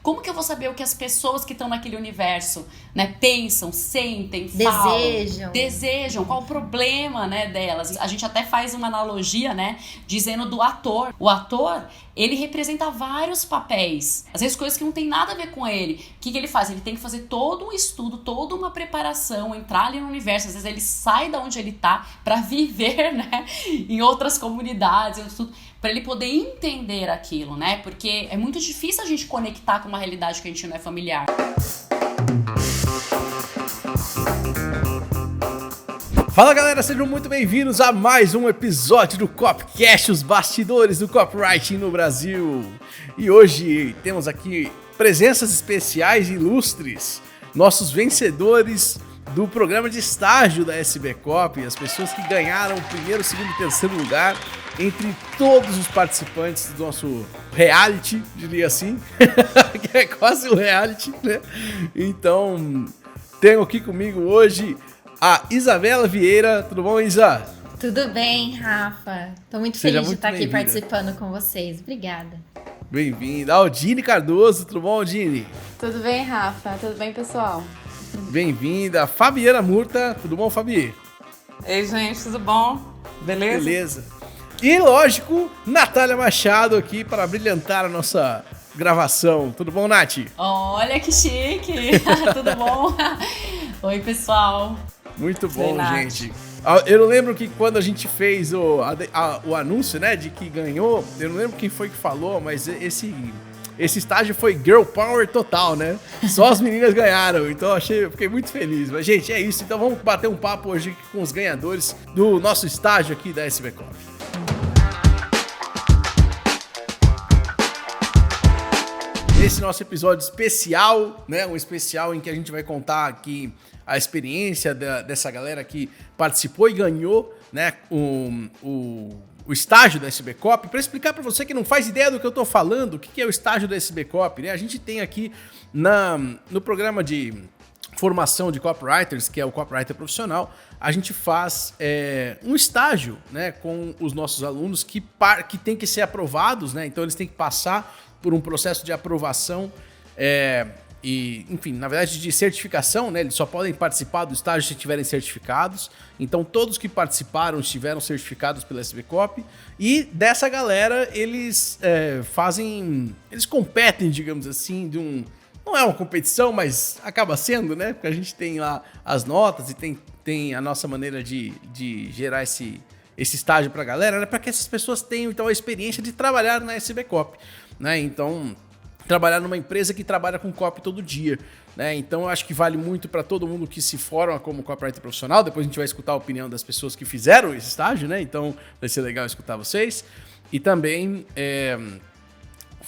Como que eu vou saber o que as pessoas que estão naquele universo, né, pensam, sentem, falam, desejam, qual o problema, né, delas? A gente até faz uma analogia, né, dizendo do ator. O ator, ele representa vários papéis, às vezes coisas que não tem nada a ver com ele. O que ele faz? Ele tem que fazer todo um estudo, toda uma preparação, entrar ali no universo. Às vezes ele sai da onde ele tá pra viver, né, em outras comunidades, para ele poder entender aquilo, né? Porque é muito difícil a gente conectar com uma realidade que a gente não é familiar. Fala galera, sejam muito bem-vindos a mais um episódio do Copcast, os bastidores do copywriting no Brasil. E hoje temos aqui presenças especiais e ilustres, nossos vencedores do programa de estágio da SB Cop, as pessoas que ganharam o primeiro, segundo e terceiro lugar entre todos os participantes do nosso reality, diria assim, que é quase um reality, né? Então, tenho aqui comigo hoje a Isabela Vieira. Tudo bom, Isa? Tudo bem, Rafa. Tô muito feliz de estar aqui participando com vocês. Obrigada. Bem-vinda. Aldine Cardoso. Tudo bom, Aldine? Tudo bem, Rafa? Tudo bem, pessoal? Bem-vinda. Fabiana Murta. Tudo bom, Fabi? Ei, gente, tudo bom? Beleza? Beleza. E, lógico, Natália Machado aqui para brilhantar a nossa gravação. Tudo bom, Nath? Olha que chique! Tudo bom? Oi, pessoal. Muito bom, gente. Eu lembro que quando a gente fez o anúncio, né, de que ganhou, eu não lembro quem foi que falou, mas esse estágio foi Girl Power total, né? Só as meninas ganharam, então fiquei muito feliz. Mas, gente, é isso. Então vamos bater um papo hoje com os ganhadores do nosso estágio aqui da SB Cop. Esse nosso episódio especial, né? Um especial em que a gente vai contar aqui a experiência dessa galera que participou e ganhou, né, o estágio da SB Cop. Para explicar para você que não faz ideia do que eu tô falando, o que é o estágio da SB Cop, né? A gente tem aqui no programa de formação de copywriters, que é o copywriter profissional, a gente faz um estágio, né, com os nossos alunos que tem que ser aprovados, né? Então eles têm que passar por um processo de aprovação e, enfim, na verdade de certificação, né? Eles só podem participar do estágio se estiverem certificados. Então todos que participaram estiveram certificados pela SB Cop. E dessa galera eles eles competem, digamos assim, não é uma competição, mas acaba sendo, né? Porque a gente tem lá as notas e tem a nossa maneira de gerar esse estágio para a galera, né? Para que essas pessoas tenham então a experiência de trabalhar na SB Cop, né? Então, trabalhar numa empresa que trabalha com copy todo dia, né? Então, eu acho que vale muito para todo mundo que se forma como copywriter profissional. Depois a gente vai escutar a opinião das pessoas que fizeram esse estágio, né? Então, vai ser legal escutar vocês. E também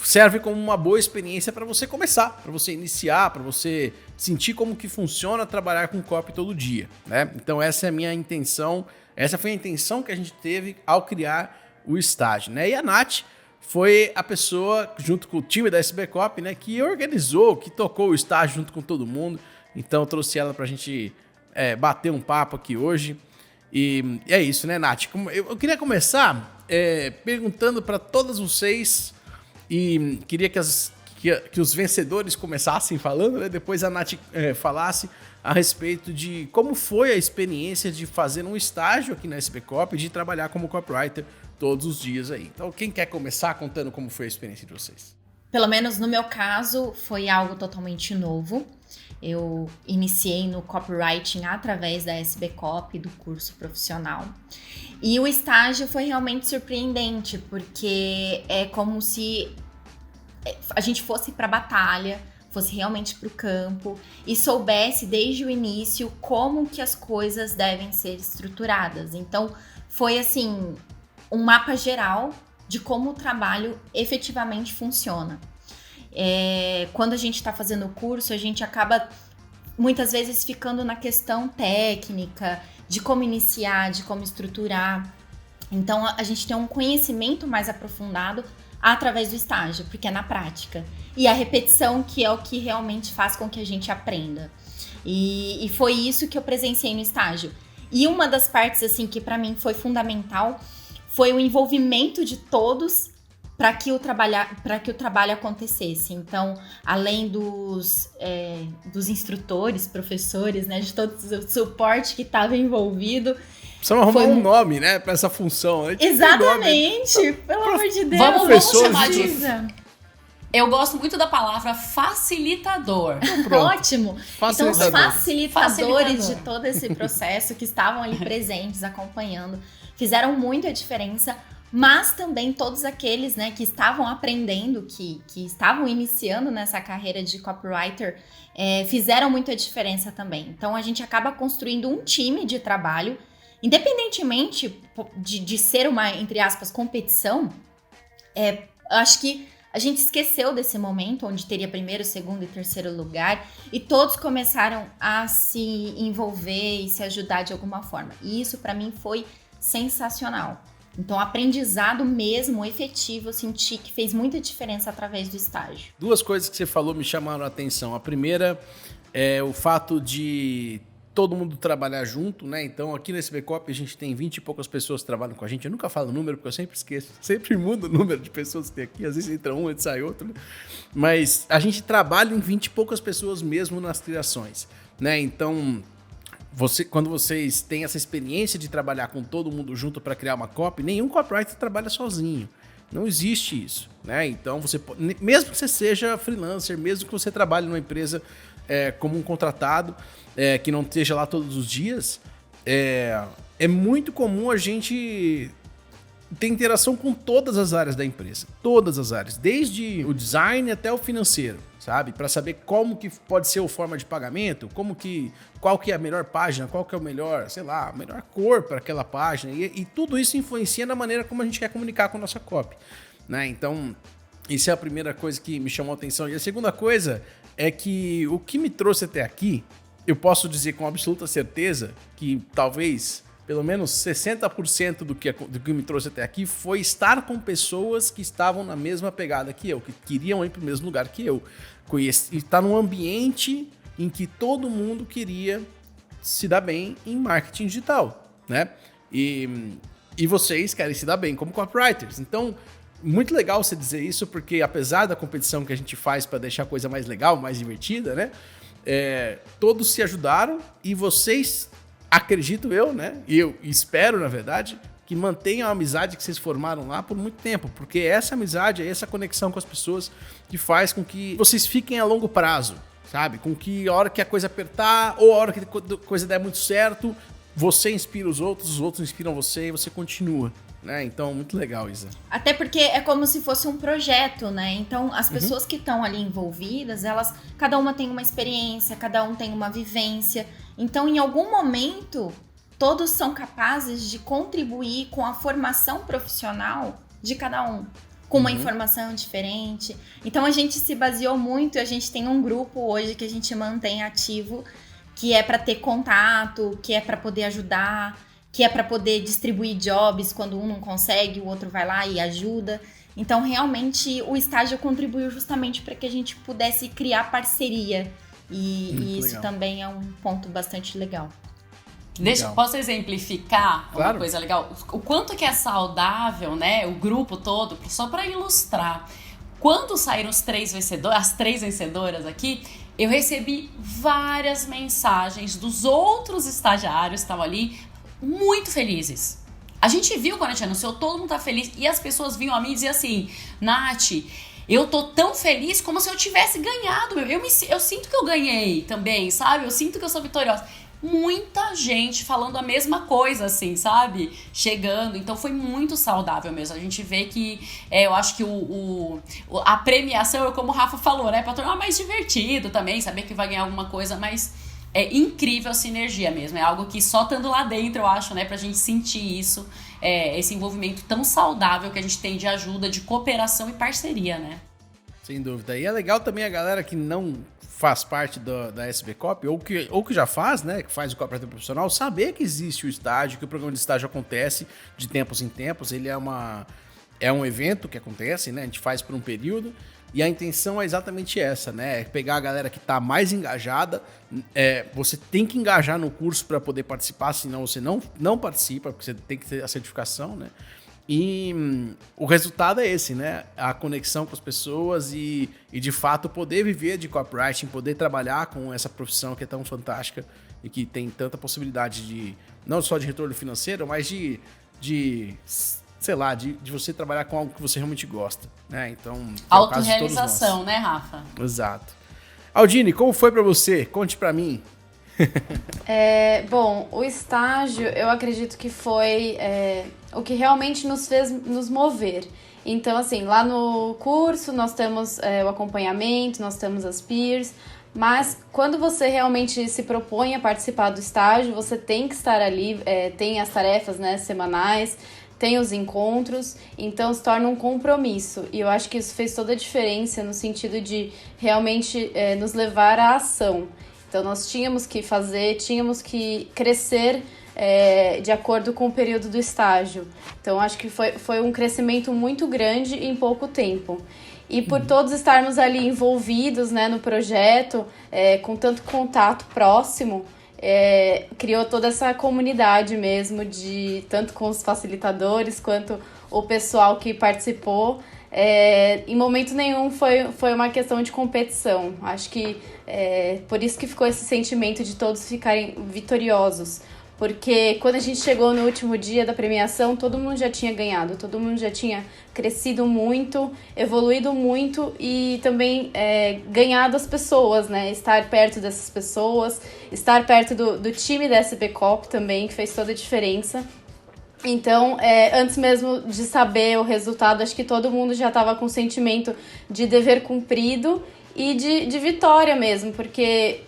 serve como uma boa experiência para você começar, para você iniciar, para você sentir como que funciona trabalhar com copy todo dia, né? Então, essa é a minha intenção. Essa foi a intenção que a gente teve ao criar o estágio, né? E a Nath foi a pessoa, junto com o time da SB Cop, né, que organizou, que tocou o estágio junto com todo mundo. Então eu trouxe ela pra gente bater um papo aqui hoje. E é isso, né, Nath? Eu queria começar perguntando para todas vocês, e queria que os vencedores começassem falando, né? Depois a Nath falasse a respeito de como foi a experiência de fazer um estágio aqui na SB Cop e de trabalhar como copywriter todos os dias aí. Então, quem quer começar contando como foi a experiência de vocês? Pelo menos no meu caso, foi algo totalmente novo. Eu iniciei no copywriting através da SB Cop, do curso profissional. E o estágio foi realmente surpreendente, porque é como se a gente fosse para a batalha, fosse realmente para o campo e soubesse desde o início como que as coisas devem ser estruturadas. Então, foi assim, um mapa geral de como o trabalho efetivamente funciona. Quando a gente está fazendo o curso, a gente acaba muitas vezes ficando na questão técnica, de como iniciar, de como estruturar. Então, a gente tem um conhecimento mais aprofundado através do estágio, porque é na prática. E a repetição que é o que realmente faz com que a gente aprenda. E foi isso que eu presenciei no estágio. E uma das partes, assim, que para mim foi fundamental foi o envolvimento de todos para que o trabalho acontecesse. Então, além dos instrutores, professores, né, de todo o suporte que estava envolvido. Precisamos arrumar um nome, né, para essa função. Exatamente, pelo amor de Deus. Vamos chamar de... Eu gosto muito da palavra facilitador. Ótimo. Então, os facilitadores de todo esse processo que estavam ali presentes, acompanhando, fizeram muita diferença, mas também todos aqueles, né, que estavam aprendendo, que estavam iniciando nessa carreira de copywriter, fizeram muita diferença também. Então, a gente acaba construindo um time de trabalho, independentemente de ser uma, entre aspas, competição. Acho que a gente esqueceu desse momento onde teria primeiro, segundo e terceiro lugar e todos começaram a se envolver e se ajudar de alguma forma. E isso para mim foi sensacional. Então, aprendizado mesmo, efetivo, eu senti que fez muita diferença através do estágio. 2 coisas que você falou me chamaram a atenção. A primeira é o fato de todo mundo trabalhar junto, né? Então, aqui nesse SBCop a gente tem 20 e poucas pessoas que trabalham com a gente. Eu nunca falo o número, porque eu sempre esqueço. Sempre mudo o número de pessoas que tem aqui. Às vezes entra um, sai outro. Né? Mas a gente trabalha em 20 e poucas pessoas mesmo nas criações, né? Então, quando vocês têm essa experiência de trabalhar com todo mundo junto para criar uma copy, nenhum copywriter trabalha sozinho. Não existe isso, né? Então, mesmo que você seja freelancer, mesmo que você trabalhe numa empresa como um contratado, que não esteja lá todos os dias, é muito comum a gente ter interação com todas as áreas da empresa. Todas as áreas, desde o design até o financeiro, sabe? Para saber como que pode ser a forma de pagamento, qual que é a melhor página, qual que é o melhor, sei lá, a melhor cor para aquela página. E tudo isso influencia na maneira como a gente quer comunicar com a nossa copy, né? Então, isso é a primeira coisa que me chamou a atenção. E a segunda coisa é que o que me trouxe até aqui, eu posso dizer com absoluta certeza que talvez pelo menos 60% do que me trouxe até aqui foi estar com pessoas que estavam na mesma pegada que eu, que queriam ir para o mesmo lugar que eu. E estar num ambiente em que todo mundo queria se dar bem em marketing digital, né? E vocês querem se dar bem como copywriters. Então, muito legal você dizer isso, porque apesar da competição que a gente faz para deixar a coisa mais legal, mais divertida, né? Todos se ajudaram e vocês, acredito eu, né? E eu espero, na verdade, que mantenham a amizade que vocês formaram lá por muito tempo, porque essa amizade, essa conexão com as pessoas que faz com que vocês fiquem a longo prazo, sabe? Com que a hora que a coisa apertar ou a hora que a coisa der muito certo, você inspira os outros inspiram você e você continua. Né? Então, muito legal, Isa. Até porque é como se fosse um projeto, né? Então, as pessoas que estão ali envolvidas, cada uma tem uma experiência, cada um tem uma vivência. Então, em algum momento, todos são capazes de contribuir com a formação profissional de cada um, com uma informação diferente. Então, a gente se baseou muito, a gente tem um grupo hoje que a gente mantém ativo, que é para ter contato, que é para poder ajudar, que é para poder distribuir jobs, quando um não consegue, o outro vai lá e ajuda. Então, realmente, o estágio contribuiu justamente para que a gente pudesse criar parceria. E isso legal. Também é um ponto bastante legal. Posso exemplificar uma coisa legal? O quanto que é saudável, né? O grupo todo, só para ilustrar. Quando saíram as 3 vencedoras aqui, eu recebi várias mensagens dos outros estagiários que estavam ali, muito felizes. A gente viu quando a gente anunciou, todo mundo tá feliz. E as pessoas vinham a mim e diziam assim: Nath, eu tô tão feliz como se eu tivesse ganhado. Eu sinto que eu ganhei também, sabe? Eu sinto que eu sou vitoriosa. Muita gente falando a mesma coisa, assim, sabe? Chegando. Então foi muito saudável mesmo. A gente vê que eu acho que a premiação, como o Rafa falou, né? Pra tornar mais divertido também, saber que vai ganhar alguma coisa, mas é incrível a sinergia mesmo. É algo que só estando lá dentro, eu acho, né? Pra gente sentir isso, esse envolvimento tão saudável que a gente tem de ajuda, de cooperação e parceria, né? Sem dúvida. E é legal também a galera que não faz parte da SBCop, ou que já faz, né, que faz o copywriter profissional, saber que existe o estágio, que o programa de estágio acontece de tempos em tempos. Ele é um evento que acontece, né, a gente faz por um período, e a intenção é exatamente essa, né, é pegar a galera que está mais engajada. Você tem que engajar no curso para poder participar, senão você não participa, porque você tem que ter a certificação, né. E o resultado é esse, né? A conexão com as pessoas e de fato poder viver de copywriting, poder trabalhar com essa profissão que é tão fantástica e que tem tanta possibilidade de, não só de retorno financeiro, mas de você trabalhar com algo que você realmente gosta, né? Então, autorrealização, né, Rafa? Exato. Aldine, como foi pra você? Conte pra mim. Bom, o estágio, eu acredito que foi o que realmente nos fez nos mover. Então, assim, lá no curso nós temos o acompanhamento, nós temos as peers, mas quando você realmente se propõe a participar do estágio, você tem que estar ali, tem as tarefas, né, semanais, tem os encontros, então se torna um compromisso. E eu acho que isso fez toda a diferença no sentido de realmente nos levar à ação. Então nós tínhamos que fazer, tínhamos que crescer de acordo com o período do estágio. Então acho que foi um crescimento muito grande em pouco tempo. E por todos estarmos ali envolvidos, né, no projeto, com tanto contato próximo, criou toda essa comunidade mesmo, tanto com os facilitadores quanto o pessoal que participou. Em momento nenhum foi uma questão de competição. Acho que por isso que ficou esse sentimento de todos ficarem vitoriosos. Porque quando a gente chegou no último dia da premiação, todo mundo já tinha ganhado, todo mundo já tinha crescido muito, evoluído muito e também ganhado as pessoas, né? Estar perto dessas pessoas, estar perto do time da SB Cop também, que fez toda a diferença. Então, antes mesmo de saber o resultado, acho que todo mundo já estava com o sentimento de dever cumprido e de vitória mesmo, porque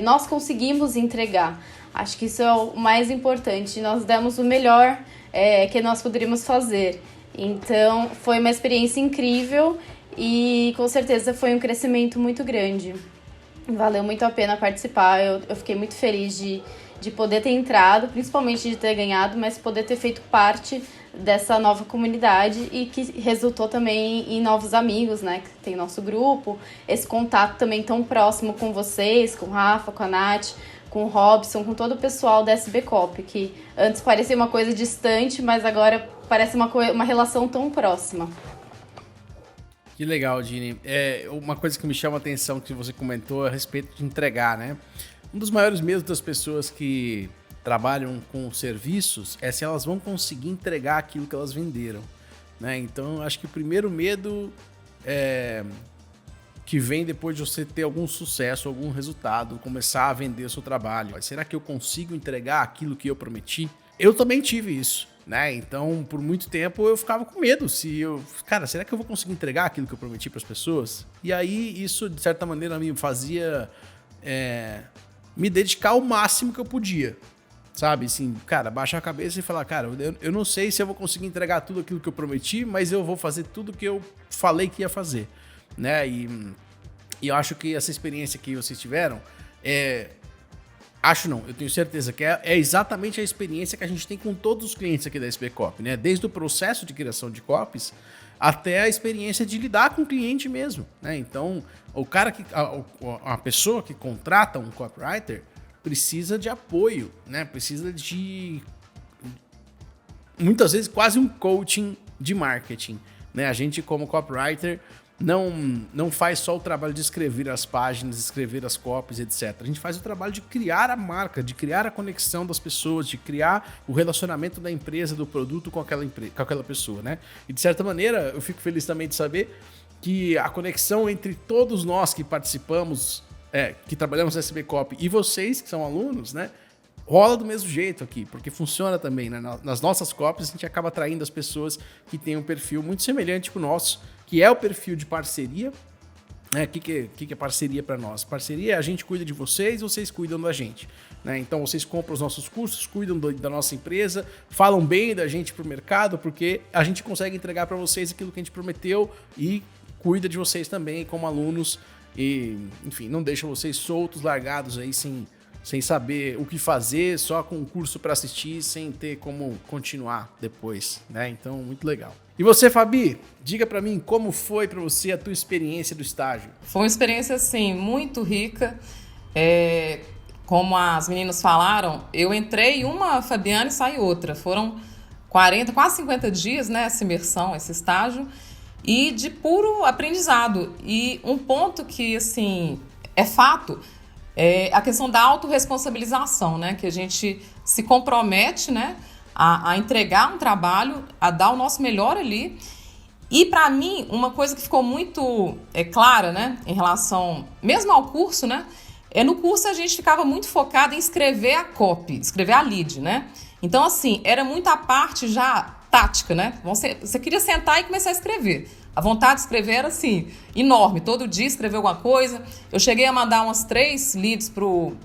nós conseguimos entregar. Acho que isso é o mais importante. Nós demos o melhor que nós poderíamos fazer. Então, foi uma experiência incrível e, com certeza, foi um crescimento muito grande. Valeu muito a pena participar. Eu fiquei muito feliz de poder ter entrado, principalmente de ter ganhado, mas poder ter feito parte dessa nova comunidade e que resultou também em novos amigos, né? Que tem nosso grupo, esse contato também tão próximo com vocês, com o Rafa, com a Nath, com o Robson, com todo o pessoal da SB Cop, que antes parecia uma coisa distante, mas agora parece uma relação tão próxima. Que legal, Dini. Uma coisa que me chama a atenção que você comentou a respeito de entregar, né? Um dos maiores medos das pessoas que trabalham com serviços é se elas vão conseguir entregar aquilo que elas venderam, né? Então, acho que o primeiro medo que vem depois de você ter algum sucesso, algum resultado, começar a vender o seu trabalho. Será que eu consigo entregar aquilo que eu prometi? Eu também tive isso, né? Então, por muito tempo eu ficava com medo. Será que eu vou conseguir entregar aquilo que eu prometi para as pessoas? E aí, isso, de certa maneira, me fazia me dedicar ao máximo que eu podia. Sabe, assim, cara, baixar a cabeça e falar, cara, eu não sei se eu vou conseguir entregar tudo aquilo que eu prometi, mas eu vou fazer tudo que eu falei que ia fazer, né? E eu acho que essa experiência que vocês tiveram eu tenho certeza que é exatamente a experiência que a gente tem com todos os clientes aqui da SB Cop, né? Desde o processo de criação de copies até a experiência de lidar com o cliente mesmo, né? Então, a pessoa que contrata um copywriter precisa de apoio, né? Precisa de, muitas vezes, quase um coaching de marketing, né? A gente, como copywriter, não faz só o trabalho de escrever as páginas, escrever as copies, etc. A gente faz o trabalho de criar a marca, de criar a conexão das pessoas, de criar o relacionamento da empresa, do produto com aquela pessoa, né? E, de certa maneira, eu fico feliz também de saber que a conexão entre todos nós que participamos, que trabalhamos na SB Cop e vocês, que são alunos, né? Rola do mesmo jeito aqui, porque funciona também, né? Nas nossas copies, a gente acaba atraindo as pessoas que têm um perfil muito semelhante com o nosso, que é o perfil de parceria, né? O que é parceria para nós? Parceria é a gente cuida de vocês cuidam da gente, né? Então vocês compram os nossos cursos, cuidam da nossa empresa, falam bem da gente pro mercado, porque a gente consegue entregar para vocês aquilo que a gente prometeu e cuida de vocês também como alunos e, enfim, não deixa vocês soltos, largados aí sem saber o que fazer, só com um curso para assistir, sem ter como continuar depois, né? Então, muito legal. E você, Fabi, diga para mim como foi para você a tua experiência do estágio. Foi uma experiência, assim, muito rica. Como as meninas falaram, eu entrei uma Fabiana e saí outra. Foram 40, quase 50 dias, né, essa imersão, esse estágio, e de puro aprendizado. E um ponto que, assim, é fato, é a questão da autorresponsabilização, né, que a gente se compromete, né, a entregar um trabalho, a dar o nosso melhor ali. E, para mim, uma coisa que ficou muito clara, né, em relação, mesmo ao curso, né, no curso a gente ficava muito focado em escrever a copy, escrever a lead, né? Então, assim, era muito a parte já tática, né? Você queria sentar e começar a escrever. A vontade de escrever era, assim, enorme. Todo dia escrever alguma coisa. Eu cheguei a mandar umas 3 leads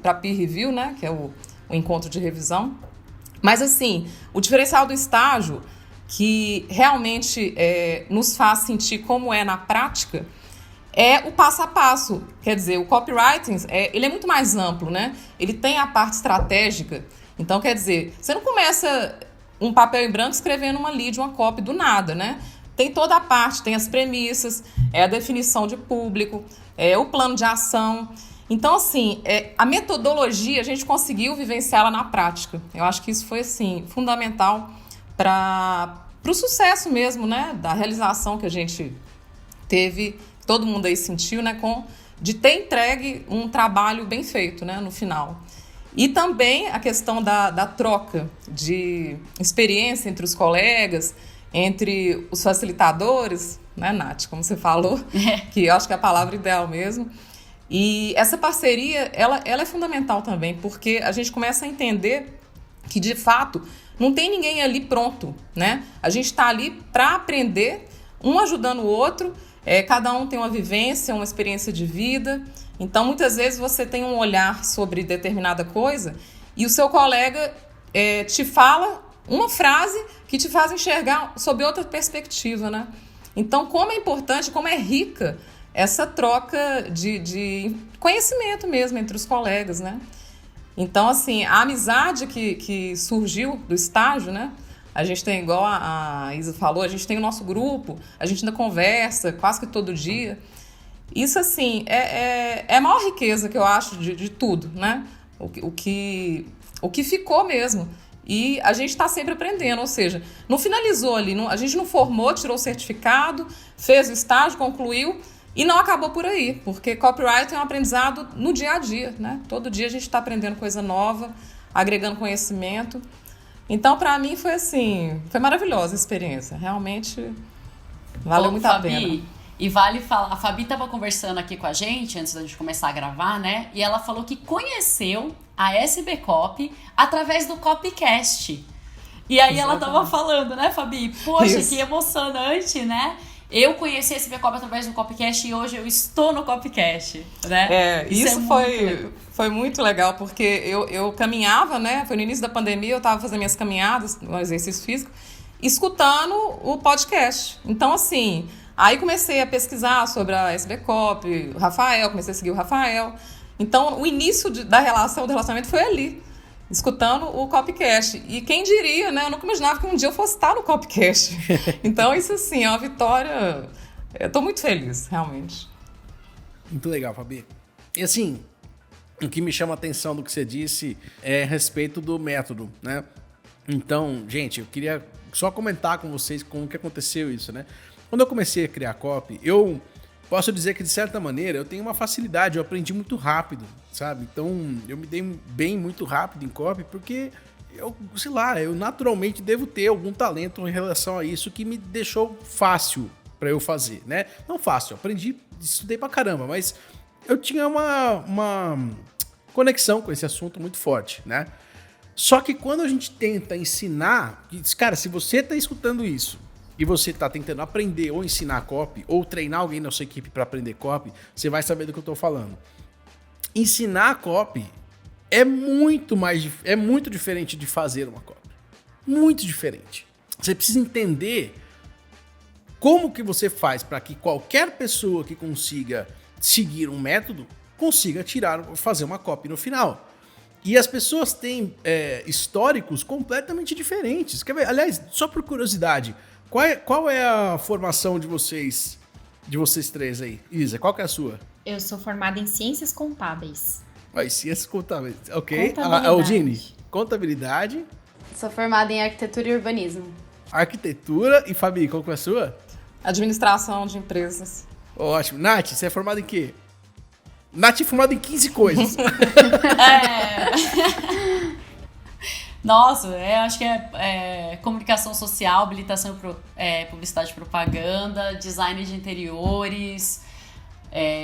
para peer review, né? Que é o encontro de revisão. Mas, assim, o diferencial do estágio, que realmente nos faz sentir como é na prática, é o passo a passo. Quer dizer, o copywriting, ele é muito mais amplo, né? Ele tem a parte estratégica. Então, quer dizer, você não começa um papel em branco escrevendo uma lead, uma copy do nada, né? Tem toda a parte, tem as premissas, a definição de público, o plano de ação. Então, assim, a metodologia, a gente conseguiu vivenciá-la na prática. Eu acho que isso foi, assim, fundamental para o sucesso mesmo, né? Da realização que a gente teve, todo mundo aí sentiu, né? De ter entregue um trabalho bem feito, né? No final. E também a questão da troca de experiência entre os colegas, entre os facilitadores, né, Nath, como você falou, que eu acho que é a palavra ideal mesmo. E essa parceria, ela é fundamental também, porque a gente começa a entender que, de fato, não tem ninguém ali pronto, né? A gente está ali para aprender, um ajudando o outro, cada um tem uma vivência, uma experiência de vida. Então, muitas vezes você tem um olhar sobre determinada coisa e o seu colega te fala uma frase que te faz enxergar sob outra perspectiva, né? Então, como é importante, como é rica essa troca de conhecimento mesmo entre os colegas, né? Então, assim, a amizade que surgiu do estágio, né? A gente tem, igual a Isa falou, a gente tem o nosso grupo, a gente ainda conversa quase que todo dia. Isso, assim, é a maior riqueza que eu acho de tudo, né? O que ficou mesmo. E a gente está sempre aprendendo, ou seja, não finalizou ali, a gente não formou, tirou o certificado, fez o estágio, concluiu e não acabou por aí, porque copyright é um aprendizado no dia a dia, né? Todo dia a gente está aprendendo coisa nova, agregando conhecimento. Então, para mim, foi assim, foi maravilhosa a experiência, realmente valeu muito a pena. E vale falar, a Fabi estava conversando aqui com a gente antes da gente começar a gravar, né? E ela falou que conheceu a SB Copy através do Copycast. E aí ela tava falando, né, Fabi? Poxa, isso. Que emocionante, né? Eu conheci a SB Copy através do Copycast e hoje eu estou no Copycast, né? Isso foi muito legal, porque eu caminhava, né? Foi no início da pandemia, eu estava fazendo minhas caminhadas no exercício físico, escutando o podcast. Então, assim, aí comecei a pesquisar sobre a SB Copy, o Rafael, comecei a seguir o Rafael. Então, o início do relacionamento foi ali, escutando o Copycast. E quem diria, né? Eu nunca imaginava que um dia eu fosse estar no Copycast. Então, isso, assim, é uma vitória. Eu estou muito feliz, realmente. Muito legal, Fabi. E, assim, o que me chama a atenção do que você disse é a respeito do método, né? Então, gente, eu queria só comentar com vocês como que aconteceu isso, né? Quando eu comecei a criar copy, eu posso dizer que, de certa maneira, eu tenho uma facilidade, eu aprendi muito rápido, sabe? Então, eu me dei bem muito rápido em copy, porque eu, sei lá, eu naturalmente devo ter algum talento em relação a isso que me deixou fácil para eu fazer, né? Não fácil, eu aprendi, estudei pra caramba, mas eu tinha uma conexão com esse assunto muito forte, né? Só que quando a gente tenta ensinar, cara, se você tá escutando isso, e você está tentando aprender ou ensinar copy, ou treinar alguém na sua equipe para aprender copy, você vai saber do que eu estou falando. Ensinar copy é muito diferente de fazer uma copy. Muito diferente. Você precisa entender como que você faz para que qualquer pessoa que consiga seguir um método consiga fazer uma copy no final. E as pessoas têm históricos completamente diferentes. Quer ver? Aliás, só por curiosidade, qual é a formação de vocês três aí? Isa, qual que é a sua? Eu sou formada em Ciências Contábeis. Ciências Contábeis, ok. Aldine, Contabilidade. Sou formada em arquitetura e urbanismo. Arquitetura. E Fabi, qual que é a sua? Administração de empresas. Ótimo. Nath, você é formada em quê? Nath é formada em 15 coisas. Nossa, acho que é comunicação social, habilitação, publicidade e propaganda, design de interiores,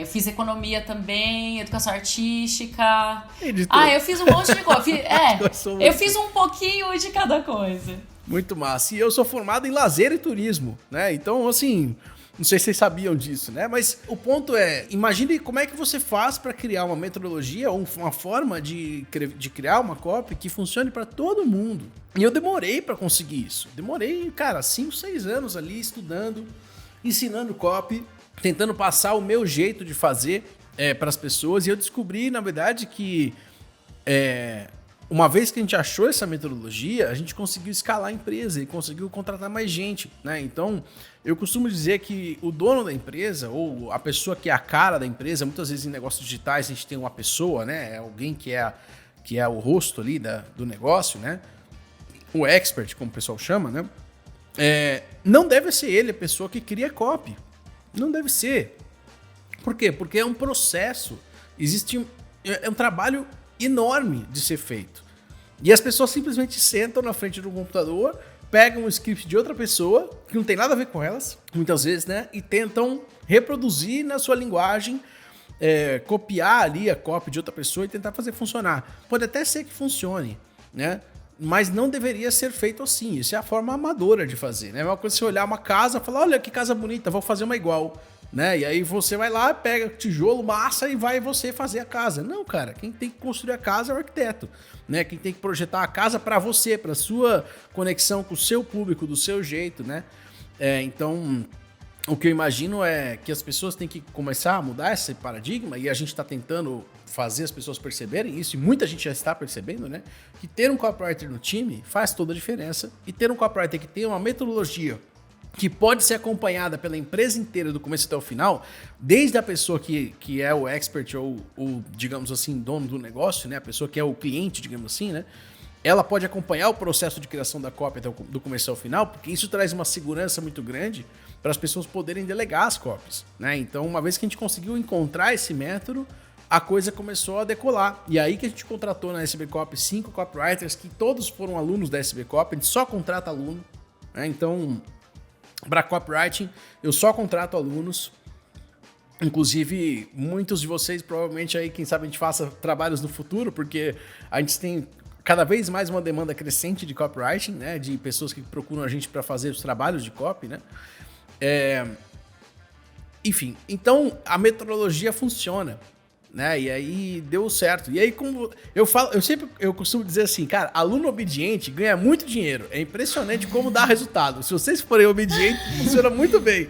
eu fiz economia também, educação artística. Eu fiz um monte de coisa. Eu fiz um pouquinho de cada coisa. Muito massa. E eu sou formado em lazer e turismo, né? Então, assim, não sei se vocês sabiam disso, né? Mas o ponto é, imagine como é que você faz para criar uma metodologia ou uma forma de criar uma copy que funcione para todo mundo. E eu demorei para conseguir isso. Demorei, cara, 5, 6 anos ali estudando, ensinando copy, tentando passar o meu jeito de fazer para as pessoas. E eu descobri, na verdade, que uma vez que a gente achou essa metodologia, a gente conseguiu escalar a empresa e conseguiu contratar mais gente, né? Então, eu costumo dizer que o dono da empresa, ou a pessoa que é a cara da empresa, muitas vezes em negócios digitais a gente tem uma pessoa, né? É alguém que é o rosto ali do negócio, né? O expert, como o pessoal chama, né? Não deve ser ele a pessoa que cria copy. Não deve ser. Por quê? Porque é um processo. É um trabalho enorme de ser feito. E as pessoas simplesmente sentam na frente do computador, pegam um script de outra pessoa, que não tem nada a ver com elas, muitas vezes, né? E tentam reproduzir na sua linguagem, copiar ali a cópia de outra pessoa e tentar fazer funcionar. Pode até ser que funcione, né? Mas não deveria ser feito assim. Isso é a forma amadora de fazer, né? É uma coisa você olhar uma casa e falar, olha que casa bonita, vou fazer uma igual. Né? E aí você vai lá, pega tijolo, massa e vai você fazer a casa. Não, cara, quem tem que construir a casa é o arquiteto, né? Quem tem que projetar a casa para você, para sua conexão com o seu público, do seu jeito, né? Então, o que eu imagino é que as pessoas têm que começar a mudar esse paradigma e a gente está tentando fazer as pessoas perceberem isso, e muita gente já está percebendo, né? Que ter um copywriter no time faz toda a diferença, e ter um copywriter que tem uma metodologia que pode ser acompanhada pela empresa inteira do começo até o final, desde a pessoa que é o expert ou, digamos assim, dono do negócio, né? A pessoa que é o cliente, digamos assim, né? Ela pode acompanhar o processo de criação da cópia do começo ao final, porque isso traz uma segurança muito grande para as pessoas poderem delegar as cópias, né? Então, uma vez que a gente conseguiu encontrar esse método, a coisa começou a decolar. E aí que a gente contratou na SB Copy 5 copywriters, que todos foram alunos da SB Copy, a gente só contrata aluno, né? Então, para copywriting, eu só contrato alunos. Inclusive, muitos de vocês, provavelmente aí, quem sabe a gente faça trabalhos no futuro, porque a gente tem cada vez mais uma demanda crescente de copywriting, né? De pessoas que procuram a gente para fazer os trabalhos de copy, né? Enfim, então a metodologia funciona, né? E aí deu certo. E aí, como eu costumo dizer assim, cara, aluno obediente ganha muito dinheiro. É impressionante como dá resultado. Se vocês forem obedientes, funciona muito bem.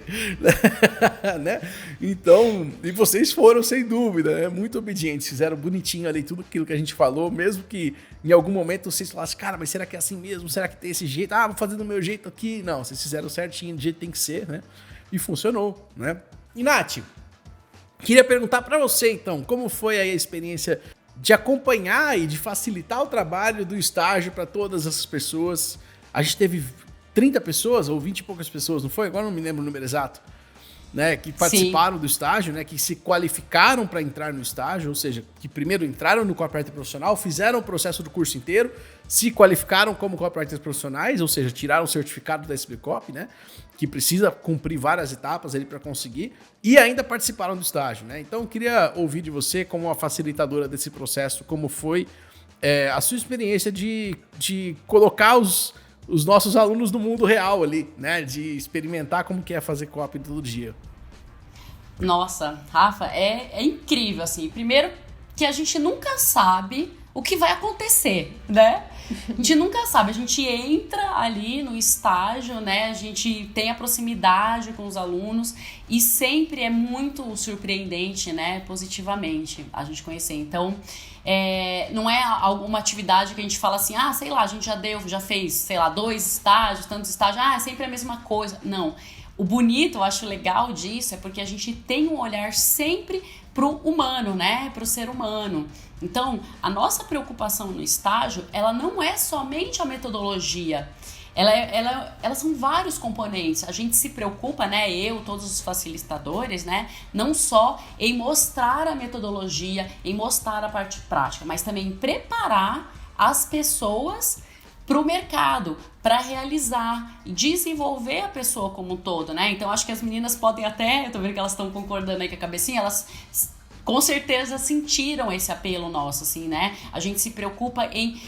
Né? Então, e vocês foram, sem dúvida, né? Muito obedientes. Fizeram bonitinho ali tudo aquilo que a gente falou, mesmo que em algum momento vocês falassem, cara, mas será que é assim mesmo? Será que tem esse jeito? Ah, vou fazer do meu jeito aqui. Não, vocês fizeram certinho, do jeito que tem que ser, né? E funcionou, né? E Nath, queria perguntar para você, então, como foi aí a experiência de acompanhar e de facilitar o trabalho do estágio para todas essas pessoas? A gente teve 30 pessoas ou 20 e poucas pessoas, não foi? Agora não me lembro o número exato. Né, que participaram do estágio, né, que se qualificaram para entrar no estágio, ou seja, que primeiro entraram no copywriter profissional, fizeram o processo do curso inteiro, se qualificaram como copywriters profissionais, ou seja, tiraram o certificado da SB Copy, né, que precisa cumprir várias etapas ali para conseguir, e ainda participaram do estágio, né? Então eu queria ouvir de você, como uma facilitadora desse processo, como foi a sua experiência de colocar os nossos alunos no mundo real ali, né? De experimentar como que é fazer copy todo dia. Nossa, Rafa, é incrível, assim. Primeiro que a gente nunca sabe o que vai acontecer, né? A gente nunca sabe, a gente entra ali no estágio, né? A gente tem a proximidade com os alunos e sempre é muito surpreendente, né? Positivamente, a gente conhecer. Então, não é alguma atividade que a gente fala assim, sei lá, a gente já fez, sei lá, 2 estágios, tantos estágios, é sempre a mesma coisa. Não. O bonito, eu acho legal disso, é porque a gente tem um olhar sempre pro humano, né? Pro ser humano. Então, a nossa preocupação no estágio, ela não é somente a metodologia. Elas são vários componentes. A gente se preocupa, né? Todos os facilitadores, né? Não só em mostrar a metodologia, em mostrar a parte prática, mas também em preparar as pessoas para o mercado, para realizar e desenvolver a pessoa como um todo, né? Então, acho que as meninas podem até, eu tô vendo que elas estão concordando aí com a cabecinha, elas com certeza sentiram esse apelo nosso, assim, né? A gente se preocupa em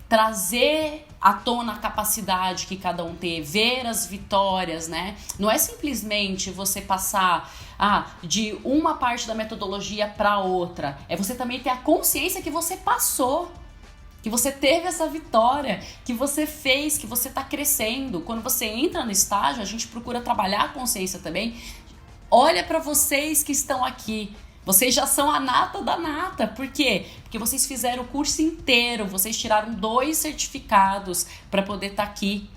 trazer à tona a capacidade que cada um tem, ver as vitórias, né? Não é simplesmente você passar de uma parte da metodologia para outra. É você também ter a consciência que você passou, que você teve essa vitória, que você fez, que você está crescendo. Quando você entra no estágio, a gente procura trabalhar a consciência também. Olha para vocês que estão aqui. Vocês já são a nata da nata. Por quê? Porque vocês fizeram o curso inteiro, vocês tiraram 2 certificados para poder estar aqui,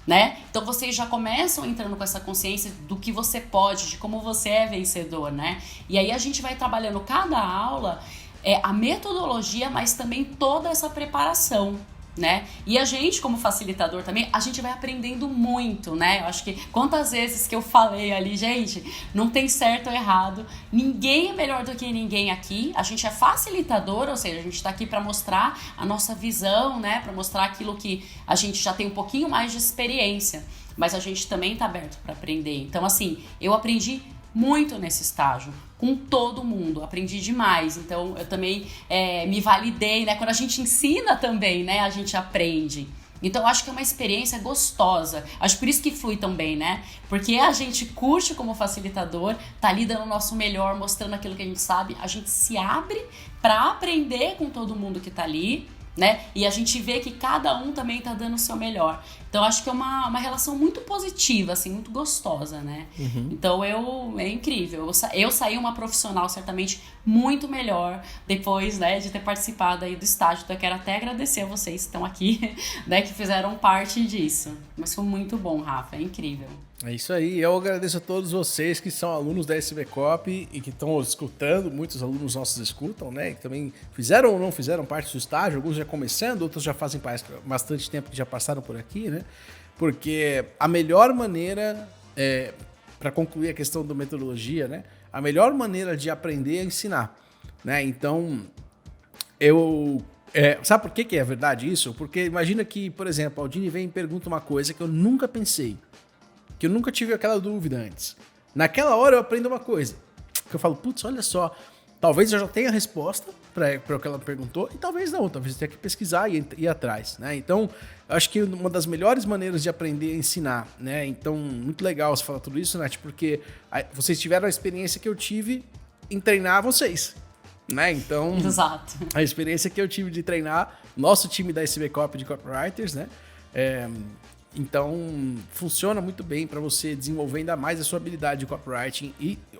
né? Então vocês já começam entrando com essa consciência do que você pode, de como você é vencedor, né? E aí a gente vai trabalhando cada aula, a metodologia, mas também toda essa preparação, né? E a gente, como facilitador também, a gente vai aprendendo muito, né? Eu acho que quantas vezes que eu falei ali, gente, não tem certo ou errado, ninguém é melhor do que ninguém aqui, a gente é facilitador, ou seja, a gente tá aqui para mostrar a nossa visão, né? Para mostrar aquilo que a gente já tem um pouquinho mais de experiência, mas a gente também tá aberto para aprender. Então, assim, eu aprendi muito nesse estágio, com todo mundo, aprendi demais, então eu também me validei, né, quando a gente ensina também, né, a gente aprende, então eu acho que é uma experiência gostosa, acho por isso que flui tão bem, né, porque a gente curte como facilitador, tá ali dando o nosso melhor, mostrando aquilo que a gente sabe, a gente se abre para aprender com todo mundo que tá ali, né? E a gente vê que cada um também tá dando o seu melhor. Então, acho que é uma relação muito positiva, assim, muito gostosa, né? Uhum. Então, é incrível. Eu saí uma profissional, certamente, muito melhor depois, né, de ter participado aí do estágio. Então, eu quero até agradecer a vocês que estão aqui, né, que fizeram parte disso. Mas foi muito bom, Rafa, é incrível. É isso aí, eu agradeço a todos vocês que são alunos da SBCOP e que estão escutando, muitos alunos nossos escutam, né, que também fizeram ou não fizeram parte do estágio, alguns já começando, outros já fazem bastante tempo que já passaram por aqui, né, porque a melhor maneira, para concluir a questão da metodologia, né, a melhor maneira de aprender é ensinar, né, então, sabe por que é verdade isso? Porque imagina que, por exemplo, a Aldine vem e pergunta uma coisa que eu nunca pensei, que eu nunca tive aquela dúvida antes. Naquela hora eu aprendo uma coisa, que eu falo, putz, olha só, talvez eu já tenha a resposta para o que ela perguntou, e talvez não, talvez eu tenha que pesquisar e ir atrás, né? Então, eu acho que uma das melhores maneiras de aprender é ensinar, né? Então, muito legal você falar tudo isso, Nath, porque vocês tiveram a experiência que eu tive em treinar vocês, né? Então, exato. A experiência que eu tive de treinar nosso time da SBCOP de Copywriters, né? Então, funciona muito bem para você desenvolver ainda mais a sua habilidade de copywriting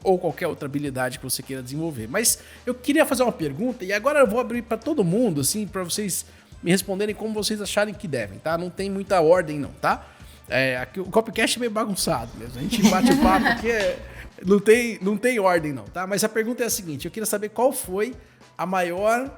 ou qualquer outra habilidade que você queira desenvolver. Mas eu queria fazer uma pergunta e agora eu vou abrir para todo mundo, assim, para vocês me responderem como vocês acharem que devem, tá? Não tem muita ordem não, tá? Aqui, o Copycast é meio bagunçado mesmo, a gente bate o papo aqui, não tem ordem não, tá? Mas a pergunta é a seguinte, eu queria saber qual foi a maior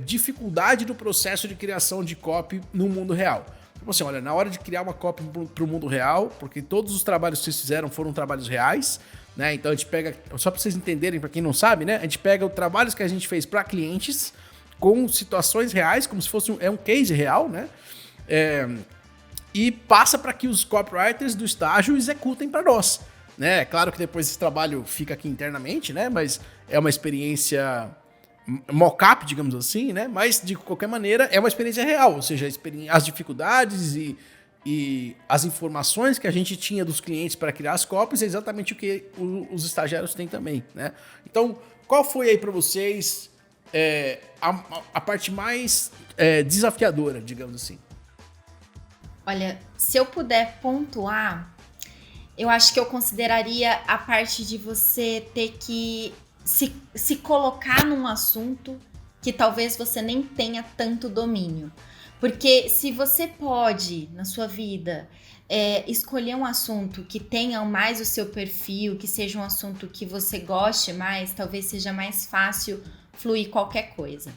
dificuldade do processo de criação de copy no mundo real. Tipo assim, olha, na hora de criar uma copy para o mundo real, porque todos os trabalhos que vocês fizeram foram trabalhos reais, né? Então a gente pega, só para vocês entenderem, para quem não sabe, né? A gente pega os trabalhos que a gente fez para clientes com situações reais, como se fosse um case real, né? E passa para que os copywriters do estágio executem para nós, né? É claro que depois esse trabalho fica aqui internamente, né? Mas é uma experiência mock-up, digamos assim, né? Mas, de qualquer maneira, é uma experiência real, ou seja, as dificuldades e as informações que a gente tinha dos clientes para criar as copies é exatamente o que os estagiários têm também, né? Então, qual foi aí para vocês a parte mais desafiadora, digamos assim? Olha, se eu puder pontuar, eu acho que eu consideraria a parte de você ter que se colocar num assunto que talvez você nem tenha tanto domínio. Porque se você pode, na sua vida, escolher um assunto que tenha mais o seu perfil, que seja um assunto que você goste mais, talvez seja mais fácil fluir qualquer coisa.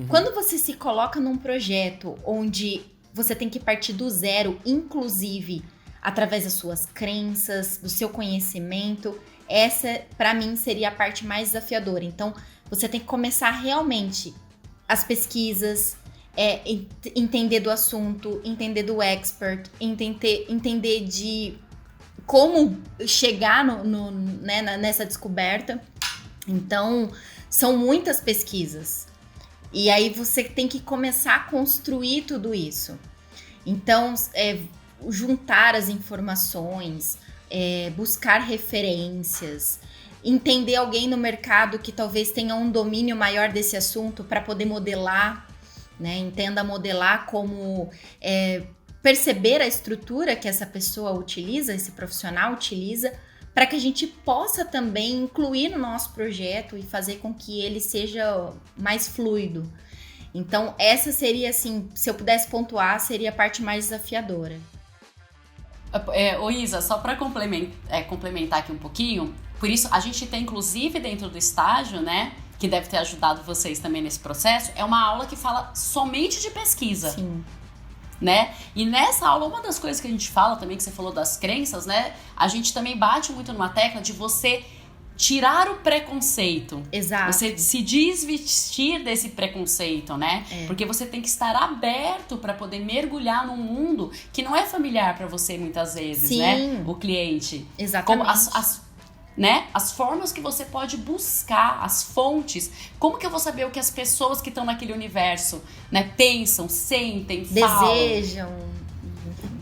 Quando você se coloca num projeto onde você tem que partir do zero, inclusive através das suas crenças, do seu conhecimento, essa, para mim, seria a parte mais desafiadora. Então, você tem que começar realmente as pesquisas, entender do assunto, entender do expert, entender de como chegar nessa descoberta. Então, são muitas pesquisas. E aí você tem que começar a construir tudo isso. Então, juntar as informações, buscar referências, entender alguém no mercado que talvez tenha um domínio maior desse assunto para poder modelar, né? Entenda modelar como perceber a estrutura que essa pessoa utiliza, esse profissional utiliza, para que a gente possa também incluir no nosso projeto e fazer com que ele seja mais fluido. Então, essa seria, assim, se eu pudesse pontuar, seria a parte mais desafiadora. Ô Isa, só para complementar aqui um pouquinho, por isso a gente tem, inclusive, dentro do estágio, né, que deve ter ajudado vocês também nesse processo, é uma aula que fala somente de pesquisa. Sim. Né? E nessa aula, uma das coisas que a gente fala também, que você falou das crenças, né? A gente também bate muito numa tecla de você tirar o preconceito. Exato. Você se desvestir desse preconceito, né? Porque você tem que estar aberto para poder mergulhar num mundo que não é familiar para você muitas vezes, Sim. né? O cliente. Exatamente. Como as formas que você pode buscar, as fontes. Como que eu vou saber o que as pessoas que estão naquele universo, né, pensam, sentem, falam?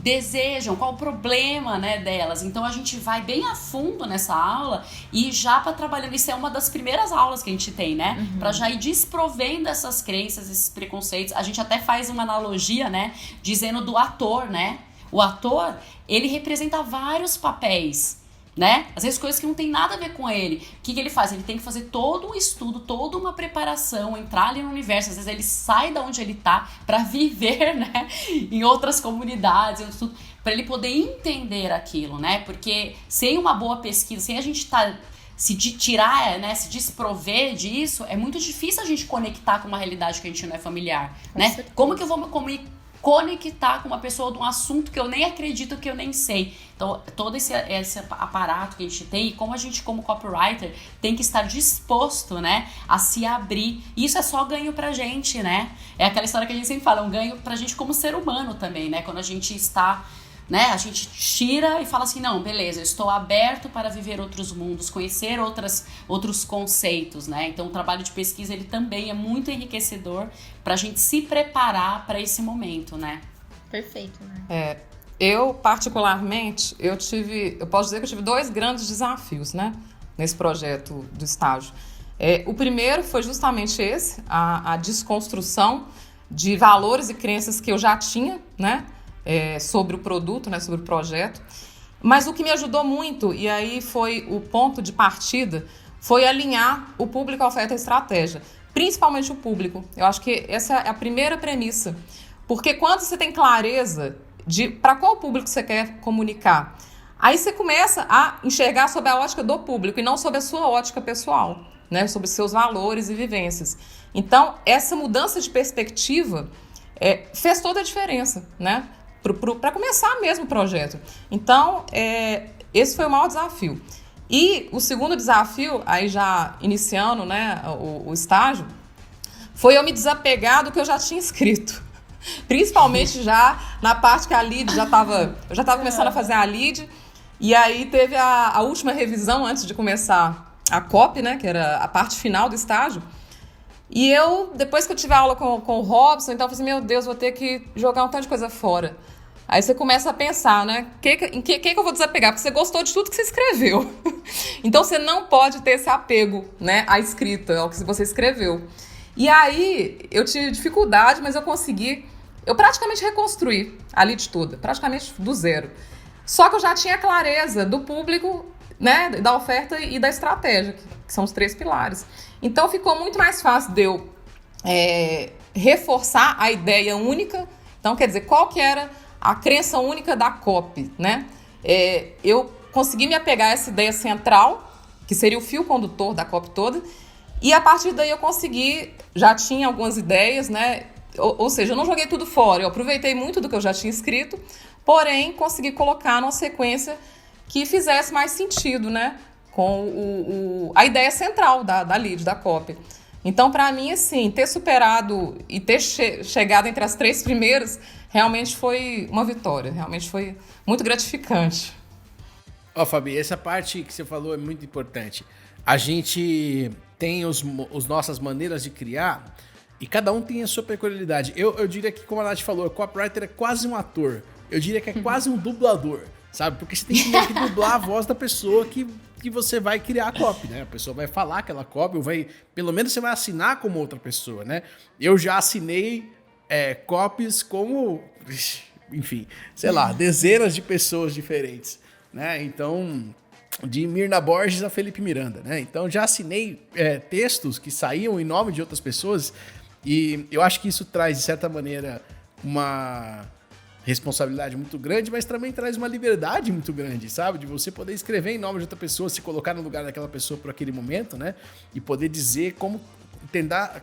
Desejam, qual o problema, né, delas. Então a gente vai bem a fundo nessa aula e já para trabalhando, isso é uma das primeiras aulas que a gente tem, né, para já ir desprovendo essas crenças, esses preconceitos. A gente até faz uma analogia, né, dizendo do ator, né. O ator, ele representa vários papéis, né? Às vezes coisas que não tem nada a ver com ele. O que ele faz? Ele tem que fazer todo um estudo, toda uma preparação, entrar ali no universo. Às vezes ele sai da onde ele tá para viver, né, em outras comunidades, para ele poder entender aquilo, né? Porque sem uma boa pesquisa, sem a gente se desprover disso, é muito difícil a gente conectar com uma realidade que a gente não é familiar, né? Certeza. Como que eu vou me conectar com uma pessoa de um assunto que eu nem acredito, que eu nem sei. Então, todo esse aparato que a gente tem, e como a gente, como copywriter, tem que estar disposto, né, a se abrir. E isso é só ganho pra gente, né? É aquela história que a gente sempre fala, é um ganho pra gente como ser humano também, né? Quando a gente está, né, a gente tira e fala assim, não, beleza, eu estou aberto para viver outros mundos, conhecer outros conceitos, né? Então o trabalho de pesquisa, ele também é muito enriquecedor para a gente se preparar para esse momento, né? Perfeito, né? Eu, particularmente, eu posso dizer que eu tive 2 grandes desafios, né, nesse projeto do estágio. O primeiro foi justamente esse, a desconstrução de valores e crenças que eu já tinha, né, sobre o produto, né, sobre o projeto. Mas o que me ajudou muito, e aí foi o ponto de partida, foi alinhar o público, a oferta e a estratégia. Principalmente o público. Eu acho que essa é a primeira premissa. Porque quando você tem clareza de para qual público você quer comunicar, aí você começa a enxergar sob a ótica do público e não sob a sua ótica pessoal, né, sobre seus valores e vivências. Então, essa mudança de perspectiva fez toda a diferença, né? Para começar mesmo o projeto. Então, esse foi o maior desafio. E o segundo desafio, aí já iniciando, né, o estágio, foi eu me desapegar do que eu já tinha escrito. Principalmente já na parte que a lead eu já estava começando a fazer a lead, e aí teve a última revisão antes de começar a copy, né, que era a parte final do estágio. E eu, depois que eu tive aula com o Robson, então eu falei assim, meu Deus, vou ter que jogar um tanto de coisa fora. Aí você começa a pensar, né, em que eu vou desapegar? Porque você gostou de tudo que você escreveu. Então você não pode ter esse apego, né, à escrita, ao que você escreveu. E aí eu tive dificuldade, mas eu consegui, eu praticamente reconstruí a lead toda, praticamente do zero. Só que eu já tinha clareza do público, né, da oferta e da estratégia, que são os 3 pilares. Então ficou muito mais fácil de eu reforçar a ideia única. Então, quer dizer, qual que era a crença única da copy, né? Eu consegui me apegar a essa ideia central, que seria o fio condutor da copy toda, e a partir daí eu consegui, já tinha algumas ideias, né? Ou seja, eu não joguei tudo fora, eu aproveitei muito do que eu já tinha escrito, porém consegui colocar numa sequência que fizesse mais sentido, né? Com a ideia central da lead, da copy. Então, para mim, assim, ter superado e ter chegado entre as 3 primeiras, realmente foi uma vitória, realmente foi muito gratificante. Ó, Fabi, essa parte que você falou é muito importante. A gente tem as nossas maneiras de criar e cada um tem a sua peculiaridade. Eu diria que, como a Nath falou, o copywriter é quase um ator. Eu diria que é quase um dublador, sabe? Porque você tem que meio que dublar a voz da pessoa que você vai criar a copy, né? A pessoa vai falar aquela copy, ou pelo menos você vai assinar como outra pessoa, né? Eu já assinei copies como, enfim, sei lá, dezenas de pessoas diferentes, né? Então, de Mirna Borges a Felipe Miranda, né? Então, já assinei textos que saíam em nome de outras pessoas e eu acho que isso traz, de certa maneira, uma responsabilidade muito grande, mas também traz uma liberdade muito grande, sabe? De você poder escrever em nome de outra pessoa, se colocar no lugar daquela pessoa por aquele momento, né? E poder dizer como tentar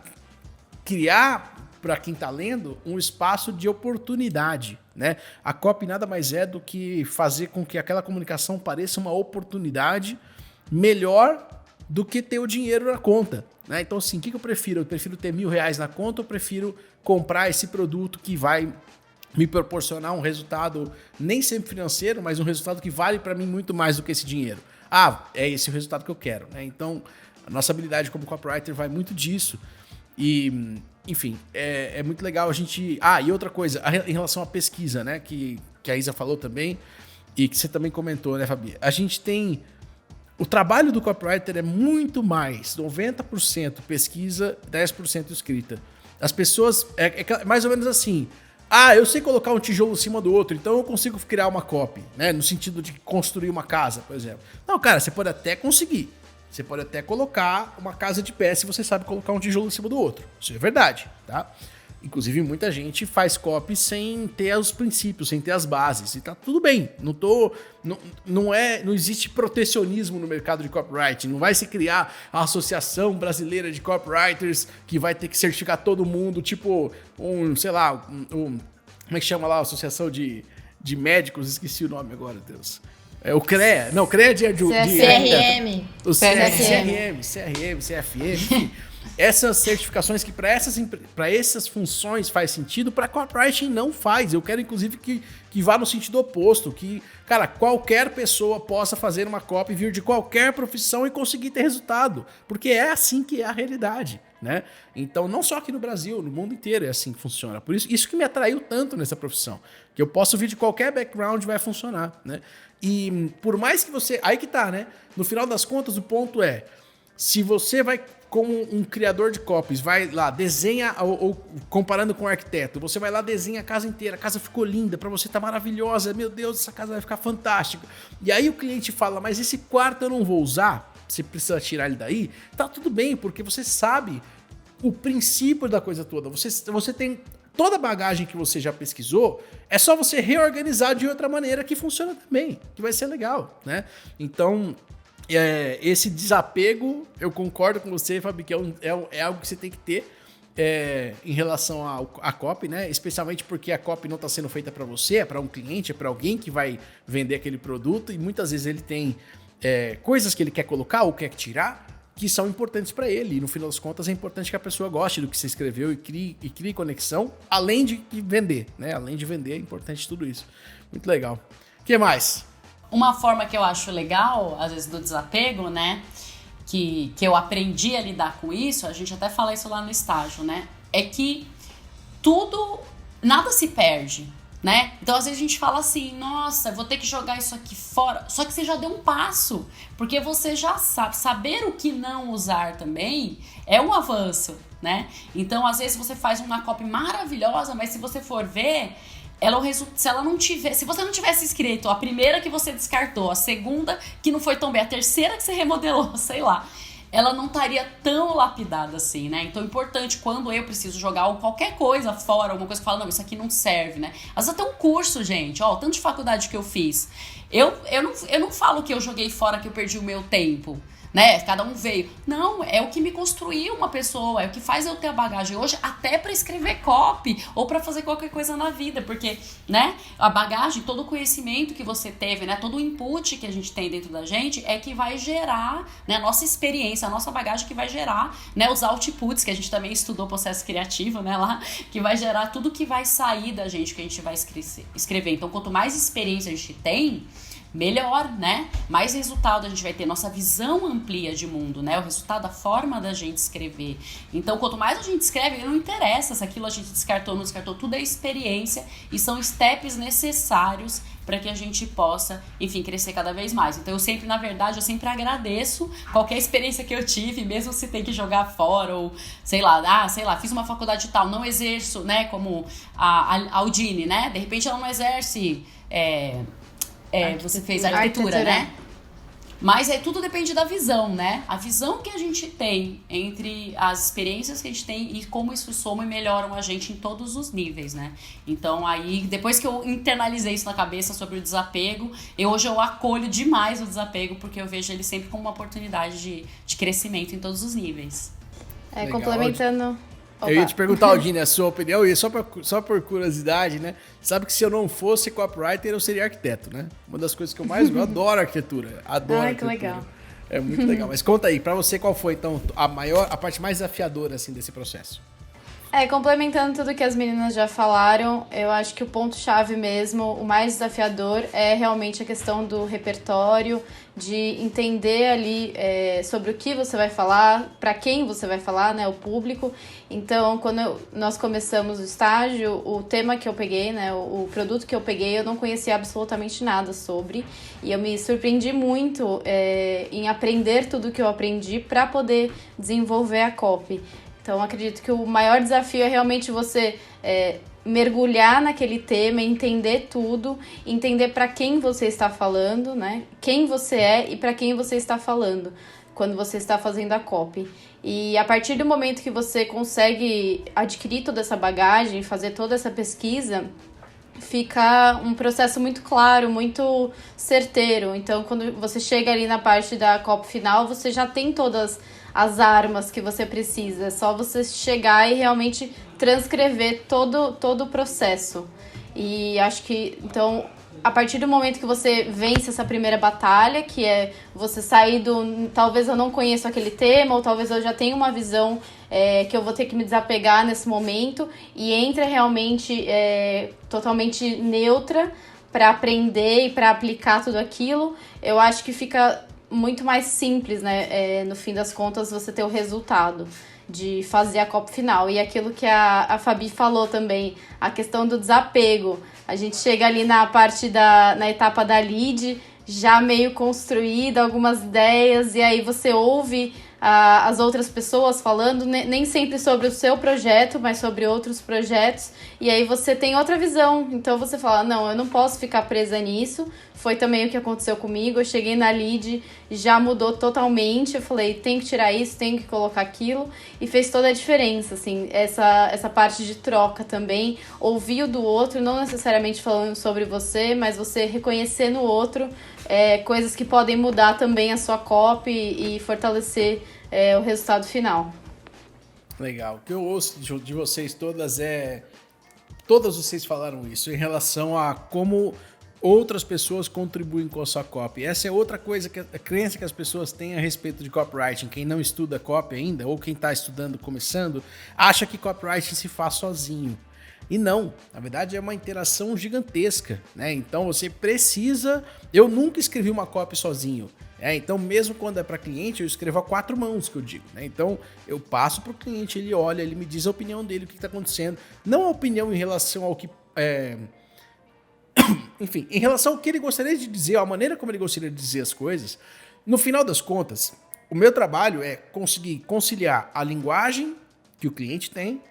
criar para quem está lendo um espaço de oportunidade, né? A copy nada mais é do que fazer com que aquela comunicação pareça uma oportunidade melhor do que ter o dinheiro na conta, né? Então, assim, o que eu prefiro? Eu prefiro ter R$1.000 na conta ou eu prefiro comprar esse produto que vai me proporcionar um resultado nem sempre financeiro, mas um resultado que vale para mim muito mais do que esse dinheiro? É esse o resultado que eu quero, né? Então, a nossa habilidade como copywriter vai muito disso. E, enfim, é muito legal a gente... e outra coisa, em relação à pesquisa, né? Que a Isa falou também e que você também comentou, né, Fabi? A gente tem... O trabalho do copywriter é muito mais 90% pesquisa, 10% escrita. As pessoas... É mais ou menos assim... eu sei colocar um tijolo em cima do outro, então eu consigo criar uma copy, né? No sentido de construir uma casa, por exemplo. Não, cara, você pode até conseguir. Você pode até colocar uma casa de pé se você sabe colocar um tijolo em cima do outro. Isso é verdade, tá? Inclusive, muita gente faz copy sem ter os princípios, sem ter as bases. E tá tudo bem. Não existe protecionismo no mercado de copywriting. Não vai se criar a Associação Brasileira de Copywriters que vai ter que certificar todo mundo, tipo, como é que chama lá a Associação de médicos? Esqueci o nome agora, Deus. O CREA. Não, CREA de CRM. O CRM, CFM, enfim. Essas certificações que para essas funções faz sentido, para copywriting não faz. Eu quero, inclusive, que vá no sentido oposto, que, cara, qualquer pessoa possa fazer uma copy, vir de qualquer profissão e conseguir ter resultado, porque é assim que é a realidade, né? Então, não só aqui no Brasil, no mundo inteiro é assim que funciona. Por isso que me atraiu tanto nessa profissão, que eu posso vir de qualquer background e vai funcionar, né? E por mais que você... Aí que tá, né? No final das contas, o ponto é, se você vai... Como um criador de copies, vai lá, desenha, ou comparando com um arquiteto, você vai lá, desenha a casa inteira, a casa ficou linda, pra você tá maravilhosa, meu Deus, essa casa vai ficar fantástica. E aí o cliente fala, mas esse quarto eu não vou usar, você precisa tirar ele daí, tá tudo bem, porque você sabe o princípio da coisa toda, você tem toda a bagagem que você já pesquisou, é só você reorganizar de outra maneira que funciona também, que vai ser legal, né? Então... esse desapego, eu concordo com você, Fabi, que é algo que você tem que ter em relação à copy, né? Especialmente porque a copy não está sendo feita para você, é para um cliente, é para alguém que vai vender aquele produto e muitas vezes ele tem coisas que ele quer colocar ou quer tirar que são importantes para ele. E no final das contas é importante que a pessoa goste do que você escreveu e crie conexão, além de vender, né? Além de vender, é importante tudo isso. Muito legal. O que mais? Uma forma que eu acho legal, às vezes, do desapego, né? Que eu aprendi a lidar com isso, a gente até fala isso lá no estágio, né? É que nada se perde, né? Então, às vezes a gente fala assim, nossa, vou ter que jogar isso aqui fora. Só que você já deu um passo, porque você já sabe. Saber o que não usar também é um avanço, né? Então, às vezes você faz uma copy maravilhosa, mas se você for ver... se você não tivesse escrito a primeira que você descartou, a segunda que não foi tão bem, a terceira que você remodelou, sei lá, ela não estaria tão lapidada assim, né? Então é importante quando eu preciso jogar qualquer coisa fora, alguma coisa que fala, não, isso aqui não serve, né? Às vezes até um curso, gente, ó, tanto de faculdade que eu fiz. Eu não falo que eu joguei fora, que eu perdi o meu tempo, né? Cada um veio. Não, é o que me construiu uma pessoa, é o que faz eu ter a bagagem hoje, até pra escrever copy ou pra fazer qualquer coisa na vida, porque, né, a bagagem, todo o conhecimento que você teve, né, todo o input que a gente tem dentro da gente é que vai gerar, né, a nossa experiência, a nossa bagagem que vai gerar, né, os outputs, que a gente também estudou processo criativo, né, lá, que vai gerar tudo que vai sair da gente, que a gente vai escrever. Então, quanto mais experiência a gente tem, melhor, né? Mais resultado a gente vai ter, nossa visão amplia de mundo, né? O resultado, a forma da gente escrever. Então, quanto mais a gente escreve, não interessa se aquilo a gente descartou ou não descartou, tudo é experiência e são steps necessários para que a gente possa, enfim, crescer cada vez mais. Então, eu sempre agradeço qualquer experiência que eu tive, mesmo se tem que jogar fora ou, sei lá, fiz uma faculdade tal, não exerço, né? Como a Aldine, né? De repente ela não exerce... você fez arquitetura, né? Mas tudo depende da visão, né? A visão que a gente tem entre as experiências que a gente tem e como isso soma e melhoram a gente em todos os níveis, né? Então aí, depois que eu internalizei isso na cabeça sobre o desapego, hoje eu acolho demais o desapego, porque eu vejo ele sempre como uma oportunidade de crescimento em todos os níveis. Legal. Complementando... Opa. Eu ia te perguntar, Aldine, a sua opinião, e só por curiosidade, né? Sabe que se eu não fosse copywriter, eu seria arquiteto, né? Uma das coisas que eu mais gosto, adoro arquitetura. Adoro arquitetura. Que legal. É muito legal. Mas conta aí, pra você, qual foi, então, a parte mais desafiadora, assim, desse processo? Complementando tudo que as meninas já falaram, eu acho que o ponto-chave mesmo, o mais desafiador, é realmente a questão do repertório, de entender ali sobre o que você vai falar, para quem você vai falar, né, o público. Então, quando nós começamos o estágio, o tema que eu peguei, né, o produto que eu peguei, eu não conhecia absolutamente nada sobre. E eu me surpreendi muito em aprender tudo que eu aprendi para poder desenvolver a copy. Então, acredito que o maior desafio é realmente você mergulhar naquele tema, entender tudo, entender para quem você está falando, né? Quem você é e para quem você está falando quando você está fazendo a copy. E a partir do momento que você consegue adquirir toda essa bagagem, fazer toda essa pesquisa, fica um processo muito claro, muito certeiro. Então, quando você chega ali na parte da copy final, você já tem todas as armas que você precisa. É só você chegar e realmente transcrever todo o processo. E acho que, então, a partir do momento que você vence essa primeira batalha, que é você sair do... Talvez eu não conheça aquele tema, ou talvez eu já tenha uma visão que eu vou ter que me desapegar nesse momento, e entra realmente totalmente neutra para aprender e para aplicar tudo aquilo, eu acho que fica muito mais simples, né? No fim das contas, você ter o resultado de fazer a copy final. E aquilo que a Fabi falou também, a questão do desapego. A gente chega ali na parte na etapa da lead, já meio construída, algumas ideias, e aí você ouve as outras pessoas falando, nem sempre sobre o seu projeto, mas sobre outros projetos, e aí você tem outra visão. Então você fala, não, eu não posso ficar presa nisso. Foi também o que aconteceu comigo. Eu cheguei na lead, já mudou totalmente. Eu falei, tem que tirar isso, tem que colocar aquilo. E fez toda a diferença, assim, essa parte de troca também. Ouvir o do outro, não necessariamente falando sobre você, mas você reconhecer no outro coisas que podem mudar também a sua copy e fortalecer o resultado final. Legal. O que eu ouço de vocês todas todas vocês falaram isso, em relação a como outras pessoas contribuem com a sua copy. Essa é outra coisa, a crença que as pessoas têm a respeito de copywriting. Quem não estuda copy ainda, ou quem está estudando, começando, acha que copywriting se faz sozinho. E não, na verdade é uma interação gigantesca, né? Então você precisa... Eu nunca escrevi uma copy sozinho. Então mesmo quando é para cliente, eu escrevo a 4 mãos, que eu digo, né? Então eu passo para o cliente, ele olha, ele me diz a opinião dele, o que está acontecendo. Não a opinião em relação ao que... Enfim, em relação ao que ele gostaria de dizer, a maneira como ele gostaria de dizer as coisas. No final das contas, o meu trabalho é conseguir conciliar a linguagem que o cliente tem,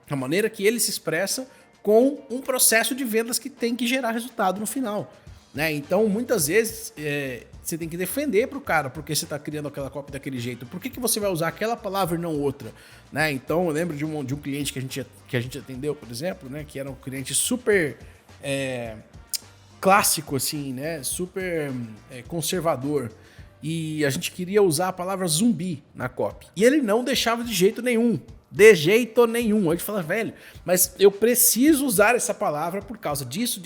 a maneira que ele se expressa, com um processo de vendas que tem que gerar resultado no final, né? Então, muitas vezes, você tem que defender pro cara porque você tá criando aquela copy daquele jeito. Por que você vai usar aquela palavra e não outra? Né? Então, eu lembro de um cliente que a gente atendeu, por exemplo, né? Que era um cliente super clássico, assim, né? Super conservador. E a gente queria usar a palavra zumbi na copy. E ele não deixava de jeito nenhum. De jeito nenhum. A gente fala, velho, mas eu preciso usar essa palavra por causa disso,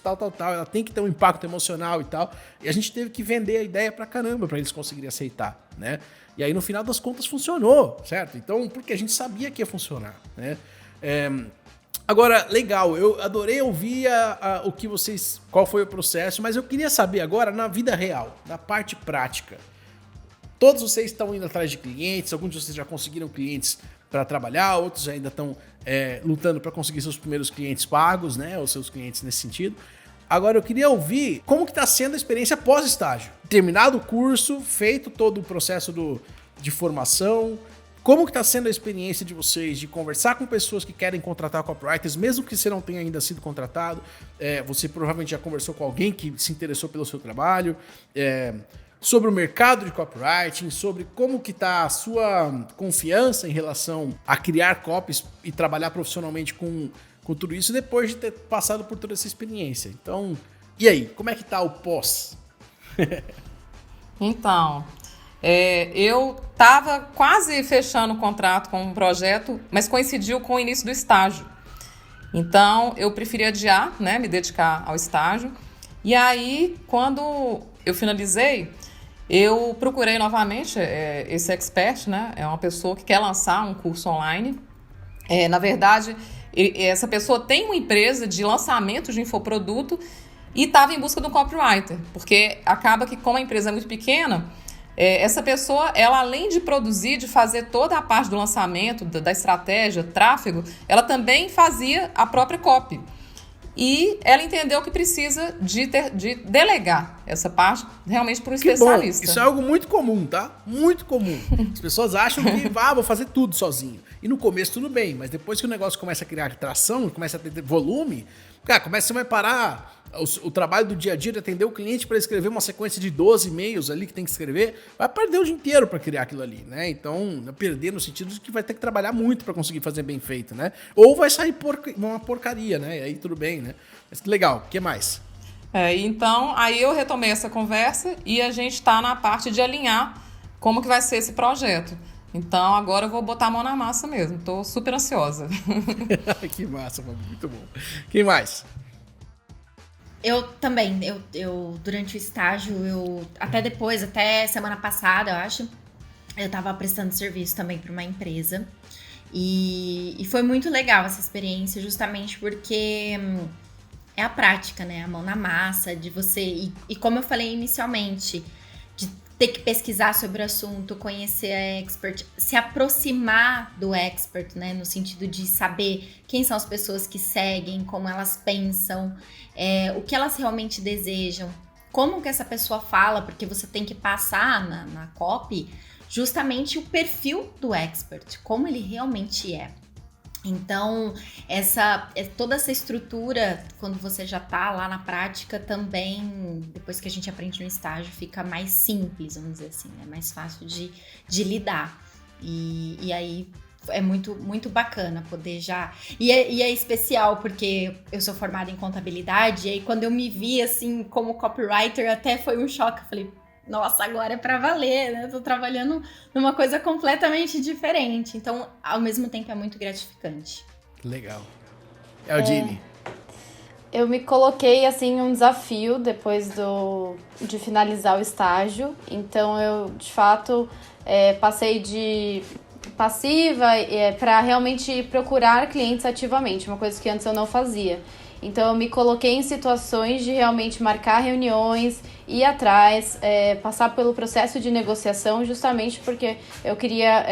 tal. Ela tem que ter um impacto emocional e tal. E a gente teve que vender a ideia pra caramba pra eles conseguirem aceitar, né? E aí, no final das contas, funcionou, certo? Então, porque a gente sabia que ia funcionar, né? Agora, legal, eu adorei ouvir o que vocês, qual foi o processo, mas eu queria saber agora, na vida real, na parte prática. Todos vocês estão indo atrás de clientes, alguns de vocês já conseguiram clientes para trabalhar, outros ainda estão lutando para conseguir seus primeiros clientes pagos, né? Os seus clientes nesse sentido. Agora eu queria ouvir como que está sendo a experiência pós-estágio. Terminado o curso, feito todo o processo de formação, como que está sendo a experiência de vocês de conversar com pessoas que querem contratar copywriters, mesmo que você não tenha ainda sido contratado, você provavelmente já conversou com alguém que se interessou pelo seu trabalho, sobre o mercado de copywriting, sobre como que está a sua confiança em relação a criar copies e trabalhar profissionalmente com tudo isso depois de ter passado por toda essa experiência. Então, e aí, como é que está o pós? Então, eu estava quase fechando o contrato com um projeto, mas coincidiu com o início do estágio. Então, eu preferi adiar, né, me dedicar ao estágio. E aí, quando eu finalizei, eu procurei novamente esse expert, né? É uma pessoa que quer lançar um curso online. Na verdade, essa pessoa tem uma empresa de lançamento de infoproduto e estava em busca de um copywriter, porque acaba que, como a empresa é muito pequena, essa pessoa, ela além de produzir, de fazer toda a parte do lançamento, da estratégia, tráfego, ela também fazia a própria copy. E ela entendeu que precisa de delegar essa parte realmente para um especialista. Bom. Isso é algo muito comum, tá? Muito comum. As pessoas acham que vou fazer tudo sozinho. E no começo tudo bem, mas depois que o negócio começa a criar tração, começa a ter volume, cara, você vai parar o trabalho do dia a dia de atender o cliente para escrever uma sequência de 12 e-mails ali que tem que escrever, vai perder o dia inteiro para criar aquilo ali, né? Então, perder no sentido de que vai ter que trabalhar muito para conseguir fazer bem feito, né? Ou vai sair uma porcaria, né? E aí tudo bem, né? Mas que legal, o que mais? Então, aí eu retomei essa conversa e a gente está na parte de alinhar como que vai ser esse projeto. Então, agora eu vou botar a mão na massa mesmo. Tô super ansiosa. Que massa, muito bom. Quem mais? Eu também, eu durante o estágio, até semana passada, eu acho, eu tava prestando serviço também para uma empresa. E foi muito legal essa experiência, justamente porque é a prática, né? A mão na massa, de você... E como eu falei inicialmente, de ter que pesquisar sobre o assunto, conhecer a expert, se aproximar do expert, né? No sentido de saber quem são as pessoas que seguem, como elas pensam, o que elas realmente desejam, como que essa pessoa fala, porque você tem que passar na copy justamente o perfil do expert, como ele realmente é. Então, toda essa estrutura, quando você já tá lá na prática, também, depois que a gente aprende no estágio, fica mais simples, vamos dizer assim, é mais fácil de lidar. E aí é muito, muito bacana poder já... E é especial, porque eu sou formada em contabilidade, e aí quando eu me vi, assim, como copywriter, até foi um choque. Eu falei, nossa, agora é pra valer, né? Eu tô trabalhando numa coisa completamente diferente. Então, ao mesmo tempo, é muito gratificante. Legal. Eldine. Eu me coloquei, assim, um desafio depois de finalizar o estágio. Então, eu, de fato, passei de passiva para realmente procurar clientes ativamente, uma coisa que antes eu não fazia. Então, eu me coloquei em situações de realmente marcar reuniões, ir atrás, passar pelo processo de negociação, justamente porque eu queria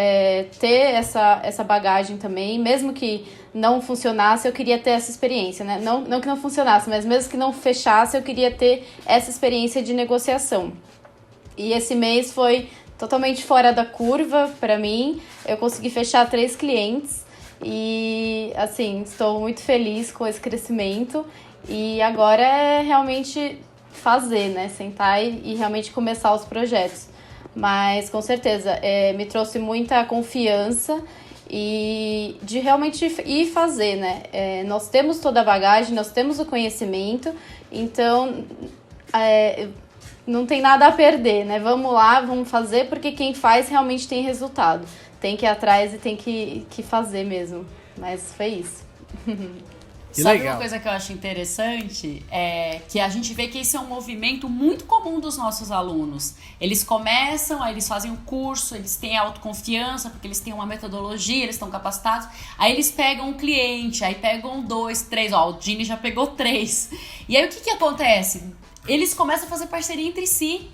ter essa bagagem também, mesmo que não funcionasse, eu queria ter essa experiência, né? Não que não funcionasse, mas mesmo que não fechasse, eu queria ter essa experiência de negociação. E esse mês foi totalmente fora da curva para mim, eu consegui fechar 3 clientes, e, assim, estou muito feliz com esse crescimento. E agora é realmente fazer, né? Sentar e realmente começar os projetos. Mas, com certeza, me trouxe muita confiança e de realmente ir fazer, né? Nós temos toda a bagagem, nós temos o conhecimento, então não tem nada a perder, né? Vamos lá, vamos fazer, porque quem faz realmente tem resultado. Tem que ir atrás e tem que fazer mesmo. Mas foi isso. Sabe uma coisa que eu acho interessante? É que a gente vê que esse é um movimento muito comum dos nossos alunos. Eles começam, aí eles fazem o curso, eles têm autoconfiança, porque eles têm uma metodologia, eles estão capacitados. Aí eles pegam um cliente, aí pegam 2, 3, ó, o Gini já pegou 3. E aí o que acontece? Eles começam a fazer parceria entre si.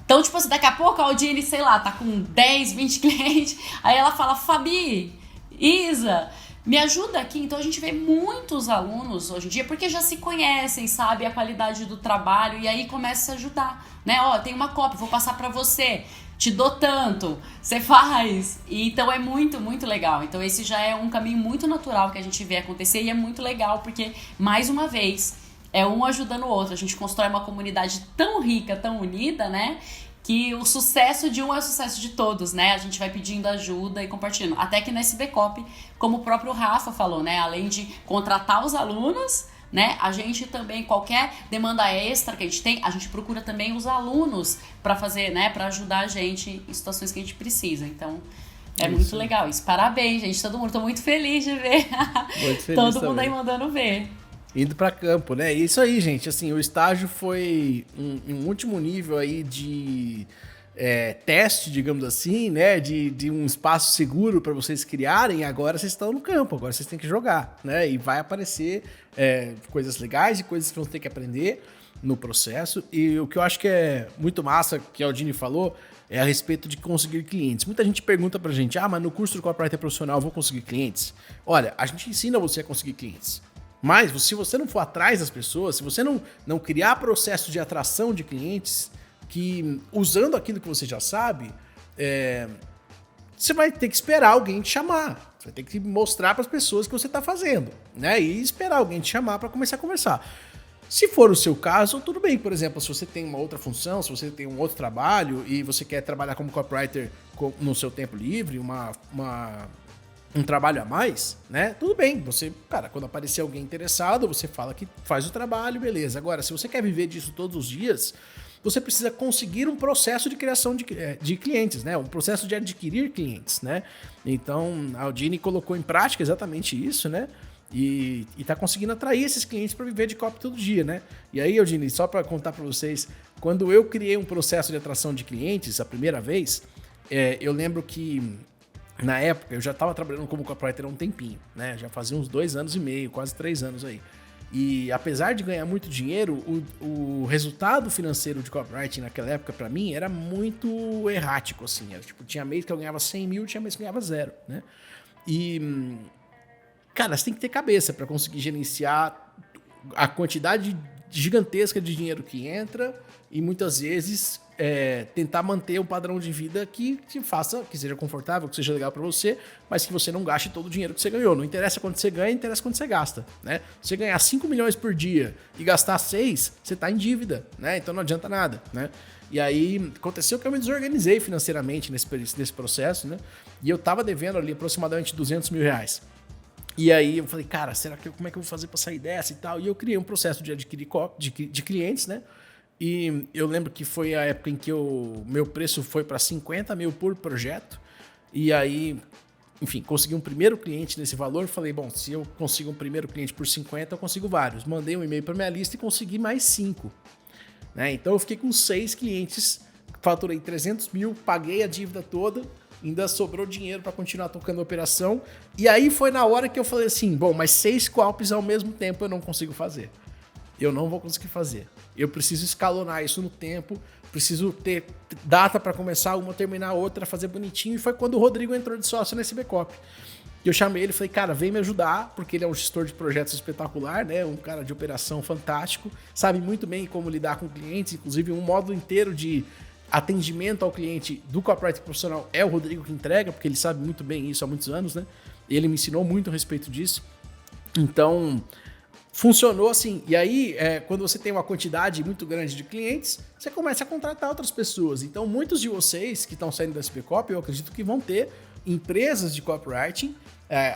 Então, tipo assim, daqui a pouco a Aldine, sei lá, tá com 10, 20 clientes. Aí ela fala, Fabi, Isa, me ajuda aqui. Então a gente vê muitos alunos hoje em dia, porque já se conhecem, sabe a qualidade do trabalho, e aí começa a se ajudar, né? Ó, tem uma cópia, vou passar pra você, te dou tanto, você faz. E então é muito, muito legal. Então esse já é um caminho muito natural que a gente vê acontecer, e é muito legal, porque, mais uma vez, é um ajudando o outro. A gente constrói uma comunidade tão rica, tão unida, né? Que o sucesso de um é o sucesso de todos, né? A gente vai pedindo ajuda e compartilhando. Até que no SBCOP, como o próprio Rafa falou, né? Além de contratar os alunos, né? A gente também, qualquer demanda extra que a gente tem, a gente procura também os alunos para fazer, né? Para ajudar a gente em situações que a gente precisa. Então, é muito legal isso. Parabéns, gente. Todo mundo. Tô muito feliz de ver. Muito feliz todo também. mundo aí mandando ver. Indo para campo, né? Isso aí, gente. Assim, o estágio foi um último nível aí de teste, digamos assim, né? De um espaço seguro para vocês criarem. Agora vocês estão no campo, agora vocês têm que jogar, né? E vai aparecer coisas legais e coisas que vão ter que aprender no processo. E o que eu acho que é muito massa, que a Aldine falou, é a respeito de conseguir clientes. Muita gente pergunta pra gente, mas no curso do Copywriter Profissional eu vou conseguir clientes? Olha, a gente ensina você a conseguir clientes. Mas se você não for atrás das pessoas, se você não criar processo de atração de clientes, que usando aquilo que você já sabe, você vai ter que esperar alguém te chamar. Você vai ter que mostrar para as pessoas que você está fazendo, né? E esperar alguém te chamar para começar a conversar. Se for o seu caso, tudo bem. Por exemplo, se você tem uma outra função, se você tem um outro trabalho e você quer trabalhar como copywriter no seu tempo livre, um trabalho a mais, né? Tudo bem, você, cara, quando aparecer alguém interessado, você fala que faz o trabalho, beleza. Agora, se você quer viver disso todos os dias, você precisa conseguir um processo de criação de clientes, né? Um processo de adquirir clientes, né? Então, a Aldine colocou em prática exatamente isso, né? E tá conseguindo atrair esses clientes para viver de copy todo dia, né? E aí, Aldine, só para contar para vocês, quando eu criei um processo de atração de clientes a primeira vez, eu lembro que na época, eu já estava trabalhando como copywriter há um tempinho, né? Já fazia uns 2 anos e meio, quase 3 anos aí. E apesar de ganhar muito dinheiro, o resultado financeiro de copywriting naquela época, para mim, era muito errático, assim. Era, tipo, tinha mês que eu ganhava 100 mil, tinha mês que eu ganhava 0, né? E, cara, você tem que ter cabeça para conseguir gerenciar a quantidade gigantesca de dinheiro que entra e muitas vezes tentar manter um padrão de vida que te faça, que seja confortável, que seja legal para você, mas que você não gaste todo o dinheiro que você ganhou. Não interessa quanto você ganha, interessa quanto você gasta, né? Se você ganhar 5 milhões por dia e gastar 6, você tá em dívida, né? Então não adianta nada, né? E aí aconteceu que eu me desorganizei financeiramente nesse processo, né? E eu tava devendo ali aproximadamente 200 mil reais. E aí eu falei, cara, como é que eu vou fazer para sair dessa e tal? E eu criei um processo de adquirir de clientes, né? E eu lembro que foi a época em que meu preço foi para 50 mil por projeto. E aí, enfim, consegui um primeiro cliente nesse valor. Falei, bom, se eu consigo um primeiro cliente por 50, eu consigo vários. Mandei um e-mail para minha lista e consegui mais 5. Né? Então eu fiquei com 6 clientes, faturei 300 mil, paguei a dívida toda. Ainda sobrou dinheiro para continuar tocando a operação. E aí foi na hora que eu falei assim, bom, mas 6 copies ao mesmo tempo eu não consigo fazer. Eu não vou conseguir fazer. Eu preciso escalonar isso no tempo, preciso ter data para começar uma, terminar outra, fazer bonitinho. E foi quando o Rodrigo entrou de sócio nesse SBCOP. Eu chamei ele e falei, cara, vem me ajudar, porque ele é um gestor de projetos espetacular, né? Um cara de operação fantástico, sabe muito bem como lidar com clientes, inclusive um módulo inteiro de atendimento ao cliente do copywriter profissional é o Rodrigo que entrega, porque ele sabe muito bem isso há muitos anos, né? Ele me ensinou muito a respeito disso. Então, funcionou assim. E aí, quando você tem uma quantidade muito grande de clientes, você começa a contratar outras pessoas. Então, muitos de vocês que estão saindo da SB Copy, eu acredito que vão ter empresas de copywriting,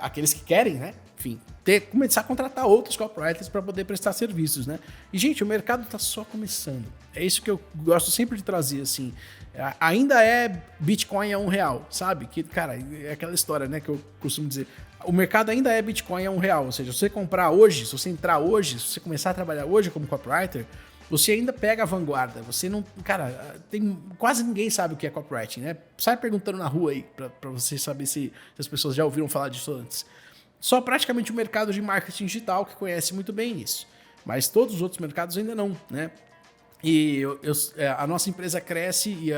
aqueles que querem, né? Enfim, começar a contratar outros copywriters para poder prestar serviços, né? E, gente, o mercado está só começando. É isso que eu gosto sempre de trazer, assim. Ainda é Bitcoin a R$1, sabe? Que, cara, é aquela história, né, que eu costumo dizer. O mercado ainda é Bitcoin a R$1, ou seja, se você comprar hoje, se você entrar hoje, se você começar a trabalhar hoje como copywriter, você ainda pega a vanguarda. Você não... Cara, quase ninguém sabe o que é copywriting, né? Sai perguntando na rua aí, pra você saber se as pessoas já ouviram falar disso antes. Só praticamente o mercado de marketing digital que conhece muito bem isso. Mas todos os outros mercados ainda não, né? E a nossa empresa cresce e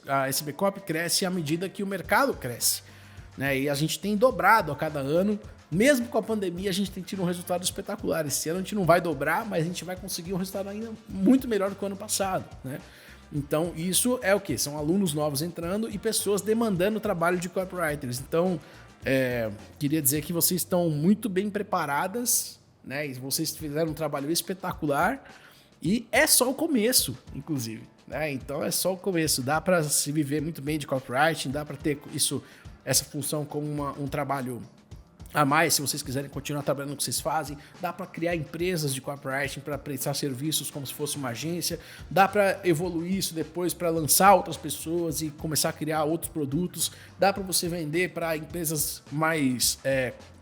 a SB Copy cresce à medida que o mercado cresce, né? E a gente tem dobrado a cada ano. Mesmo com a pandemia, a gente tem tido um resultado espetacular. Esse ano a gente não vai dobrar, mas a gente vai conseguir um resultado ainda muito melhor do que o ano passado, né? Então, isso é o quê? São alunos novos entrando e pessoas demandando o trabalho de copywriters. Então, queria dizer que vocês estão muito bem preparadas, né? E vocês fizeram um trabalho espetacular e é só o começo, inclusive, né? Então, é só o começo. Dá para se viver muito bem de copywriting, dá para ter essa função como um trabalho a mais, se vocês quiserem continuar trabalhando no que vocês fazem. Dá para criar empresas de copywriting para prestar serviços como se fosse uma agência. Dá para evoluir isso depois para lançar outras pessoas e começar a criar outros produtos. Dá para você vender para empresas mais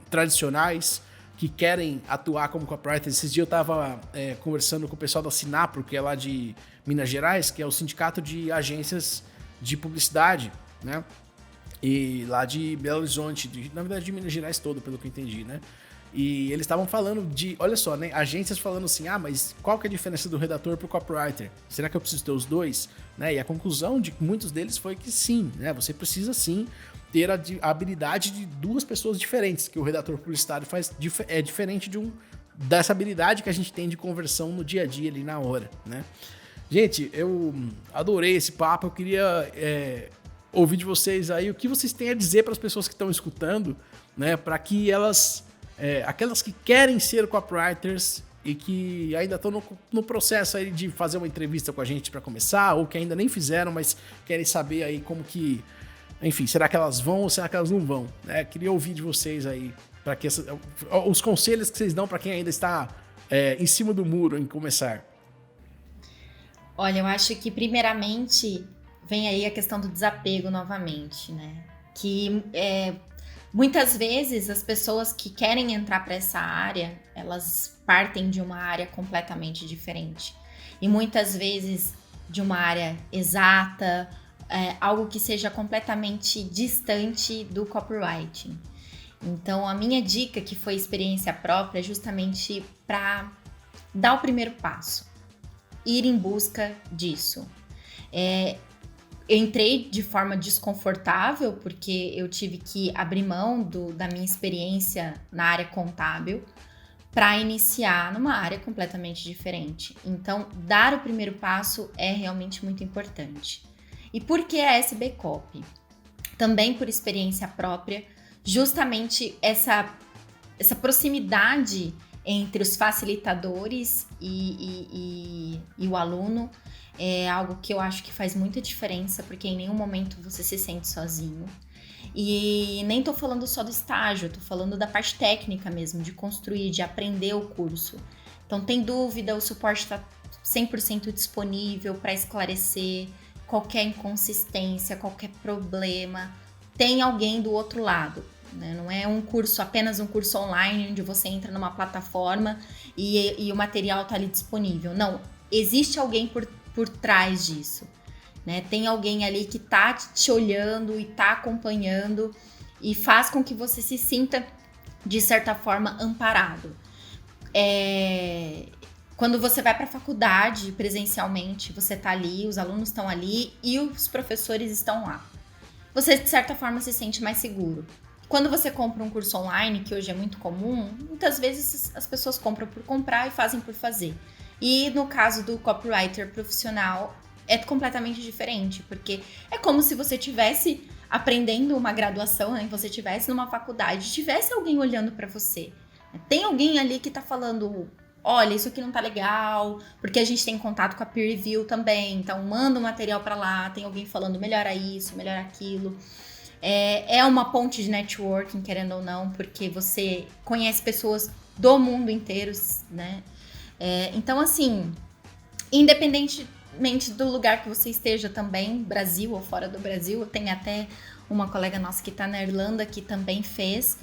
tradicionais que querem atuar como copywriter. Esses dias eu estava conversando com o pessoal da Sinapro, que é lá de Minas Gerais, que é o sindicato de agências de publicidade, né? E lá de Belo Horizonte, na verdade de Minas Gerais todo, pelo que eu entendi, né? E eles estavam falando olha só, né? Agências falando assim, mas qual que é a diferença do redator pro copywriter? Será que eu preciso ter os dois? Né? E a conclusão de muitos deles foi que sim, né? Você precisa sim ter a habilidade de duas pessoas diferentes, que o redator publicitário é diferente dessa habilidade que a gente tem de conversão no dia a dia ali na hora, né? Gente, eu adorei esse papo, eu queria ouvir de vocês aí o que vocês têm a dizer para as pessoas que estão escutando, né, para que aquelas que querem ser copywriters e que ainda estão no processo aí de fazer uma entrevista com a gente para começar, ou que ainda nem fizeram, mas querem saber aí como que, enfim, será que elas vão ou será que elas não vão, né? Queria ouvir de vocês aí, para que os conselhos que vocês dão para quem ainda está em cima do muro em começar. Olha, eu acho que primeiramente vem aí a questão do desapego novamente, né? Que muitas vezes as pessoas que querem entrar para essa área, elas partem de uma área completamente diferente. E muitas vezes de uma área exata, algo que seja completamente distante do copywriting. Então, a minha dica, que foi experiência própria, é justamente para dar o primeiro passo, ir em busca disso. Eu entrei de forma desconfortável, porque eu tive que abrir mão da minha experiência na área contábil para iniciar numa área completamente diferente. Então, dar o primeiro passo é realmente muito importante. E por que a SB Copy? Também por experiência própria, justamente essa proximidade entre os facilitadores e o aluno é algo que eu acho que faz muita diferença, porque em nenhum momento você se sente sozinho. E nem tô falando só do estágio, tô falando da parte técnica mesmo, de construir, de aprender o curso. Então, tem dúvida, o suporte está 100% disponível para esclarecer qualquer inconsistência, qualquer problema. Tem alguém do outro lado, né? Não é apenas um curso online onde você entra numa plataforma e o material tá ali disponível. Não, existe alguém por trás disso, né? Tem alguém ali que tá te olhando e tá acompanhando e faz com que você se sinta, de certa forma, amparado. Quando você vai para a faculdade presencialmente, você tá ali, os alunos estão ali e os professores estão lá. Você, de certa forma, se sente mais seguro. Quando você compra um curso online, que hoje é muito comum, muitas vezes as pessoas compram por comprar e fazem por fazer. E no caso do copywriter profissional, é completamente diferente, porque é como se você estivesse aprendendo uma graduação, né? Você estivesse numa faculdade, tivesse alguém olhando para você, Tem alguém ali que tá falando, olha, isso aqui não tá legal, porque a gente tem contato com a peer review também, então manda o material para lá, tem alguém falando melhora isso, melhora aquilo. É uma ponte de networking, querendo ou não, porque você conhece pessoas do mundo inteiro, né? Então, assim, independentemente do lugar que você esteja também, Brasil ou fora do Brasil, tem até uma colega nossa que tá na Irlanda que também fez.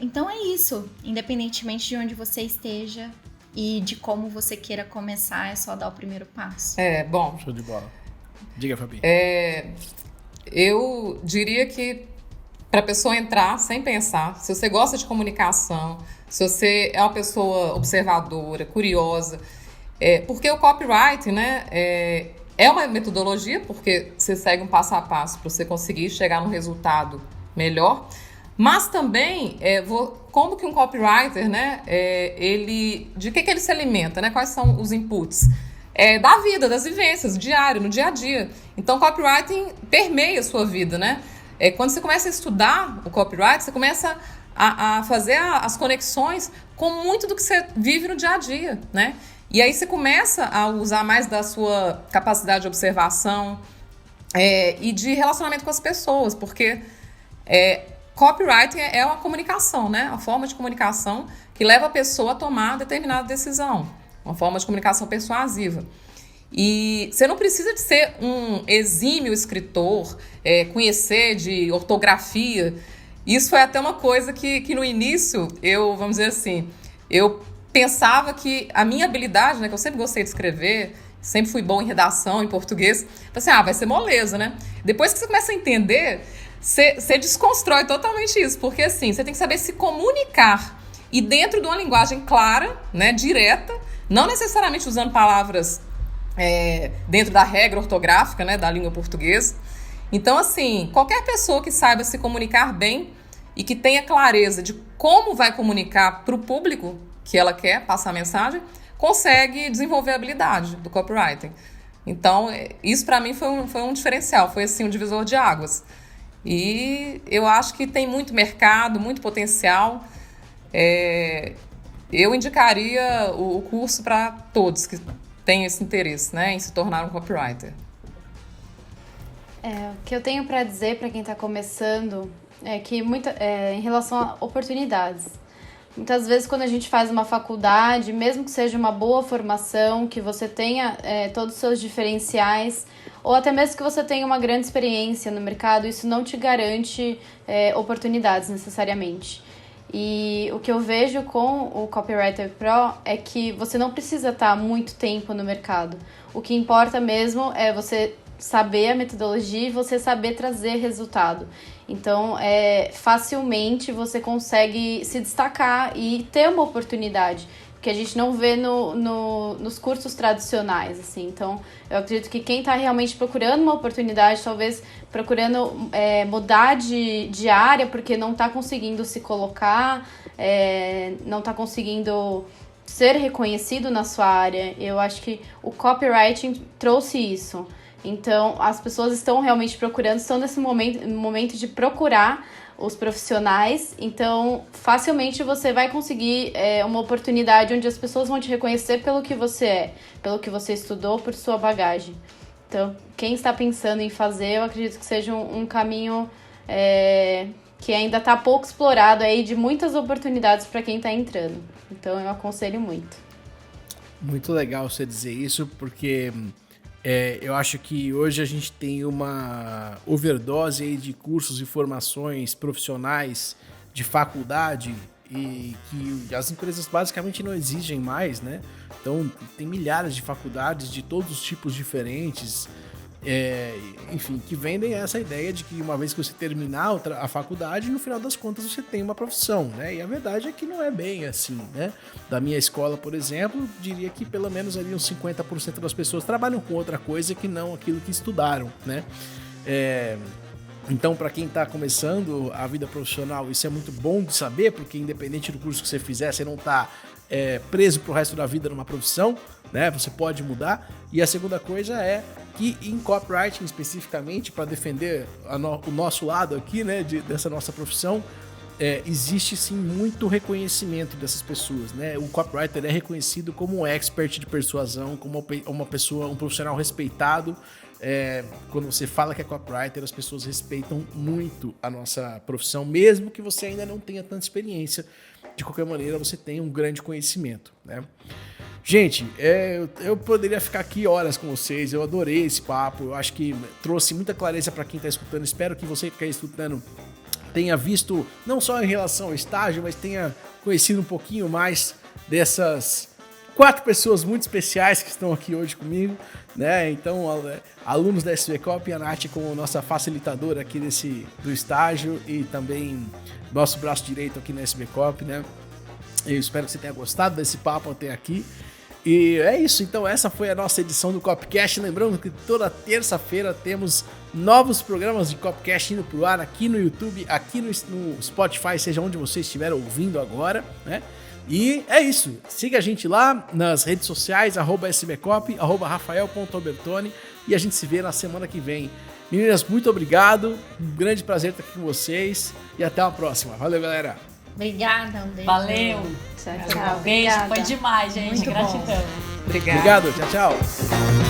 Então é isso, independentemente de onde você esteja e de como você queira começar, é só dar o primeiro passo. Bom. Show de bola. Diga, Fabi. Eu diria que para a pessoa entrar sem pensar, se você gosta de comunicação, se você é uma pessoa observadora, curiosa, porque o copywriting, né, é uma metodologia, porque você segue um passo a passo para você conseguir chegar num resultado melhor, mas também, como que um copywriter, né, de que ele se alimenta, né, quais são os inputs? Da vida, das vivências, diário, no dia a dia. Então, copywriting permeia a sua vida, né? Quando você começa a estudar o copywriting, você começa a fazer as conexões com muito do que você vive no dia a dia, né? E aí você começa a usar mais da sua capacidade de observação e de relacionamento com as pessoas, porque copywriting é uma comunicação, né? Uma forma de comunicação que leva a pessoa a tomar determinada decisão. Uma forma de comunicação persuasiva. E você não precisa de ser um exímio escritor, conhecer de ortografia. Isso foi até uma coisa que no início, vamos dizer assim, eu pensava que a minha habilidade, né, que eu sempre gostei de escrever, sempre fui bom em redação, em português, assim, vai ser moleza, né? Depois que você começa a entender, você desconstrói totalmente isso, porque assim, você tem que saber se comunicar e dentro de uma linguagem clara, né, direta, não necessariamente usando palavras dentro da regra ortográfica, né, da língua portuguesa. Então, assim, qualquer pessoa que saiba se comunicar bem e que tenha clareza de como vai comunicar para o público que ela quer passar a mensagem, consegue desenvolver a habilidade do copywriting. Então, isso para mim foi um diferencial, foi assim um divisor de águas. E eu acho que tem muito mercado, muito potencial. Eu indicaria o curso para todos que têm esse interesse, né, em se tornar um copywriter. O que eu tenho para dizer para quem está começando é que em relação a oportunidades. Muitas vezes quando a gente faz uma faculdade, mesmo que seja uma boa formação, que você tenha todos os seus diferenciais, ou até mesmo que você tenha uma grande experiência no mercado, isso não te garante oportunidades necessariamente. E o que eu vejo com o Copywriter Pro é que você não precisa estar muito tempo no mercado. O que importa mesmo é você saber a metodologia e você saber trazer resultado. Então, facilmente você consegue se destacar e ter uma oportunidade, que a gente não vê nos cursos tradicionais, assim. Então, eu acredito que quem está realmente procurando uma oportunidade, talvez procurando mudar de área, porque não está conseguindo se colocar, não está conseguindo ser reconhecido na sua área, eu acho que o copywriting trouxe isso. Então, as pessoas estão realmente procurando, estão nesse momento de procurar os profissionais. Então, facilmente você vai conseguir uma oportunidade onde as pessoas vão te reconhecer pelo que você é, pelo que você estudou, por sua bagagem. Então, quem está pensando em fazer, eu acredito que seja um caminho que ainda está pouco explorado aí, de muitas oportunidades para quem está entrando. Então, eu aconselho muito. Muito legal você dizer isso, porque eu acho que hoje a gente tem uma overdose aí de cursos e formações profissionais de faculdade e que as empresas basicamente não exigem mais, né? Então, tem milhares de faculdades de todos os tipos diferentes, enfim, que vendem essa ideia de que uma vez que você terminar a faculdade, no final das contas você tem uma profissão, né? E a verdade é que não é bem assim, né? Da minha escola, por exemplo, diria que pelo menos ali uns 50% das pessoas trabalham com outra coisa que não aquilo que estudaram, né? Então, para quem está começando a vida profissional, isso é muito bom de saber, porque independente do curso que você fizer, você não está preso pro resto da vida numa profissão, né? Você pode mudar. E a segunda coisa é que em copywriting especificamente, para defender o nosso lado aqui, né, dessa nossa profissão, existe sim muito reconhecimento dessas pessoas, né? O copywriter é reconhecido como um expert de persuasão, como uma pessoa, um profissional respeitado. Quando você fala que é copywriter, as pessoas respeitam muito a nossa profissão, mesmo que você ainda não tenha tanta experiência. De qualquer maneira, você tem um grande conhecimento, né? Gente, eu poderia ficar aqui horas com vocês, eu adorei esse papo, eu acho que trouxe muita clareza para quem está escutando. Espero que você que está escutando tenha visto, não só em relação ao estágio, mas tenha conhecido um pouquinho mais dessas 4 pessoas muito especiais que estão aqui hoje comigo, né? Então, alunos da SBCOP e a Nath como nossa facilitadora aqui do estágio e também nosso braço direito aqui na SBCOP, né? Eu espero que você tenha gostado desse papo até aqui. E é isso, então essa foi a nossa edição do Copcast. Lembrando que toda terça-feira temos novos programas de Copcast indo pro ar aqui no YouTube, aqui no Spotify, seja onde você estiver ouvindo agora, né? E é isso, siga a gente lá nas redes sociais, @sbcop, @rafael.albertoni, e a gente se vê na semana que vem. Meninas, muito obrigado, um grande prazer estar aqui com vocês e até a próxima. Valeu, galera! Obrigada, um beijo. Valeu. Tchau, tchau. Beijo, Obrigada. foi demais, gente. Muito Gratidão. bom. Obrigada. Obrigado, tchau, tchau.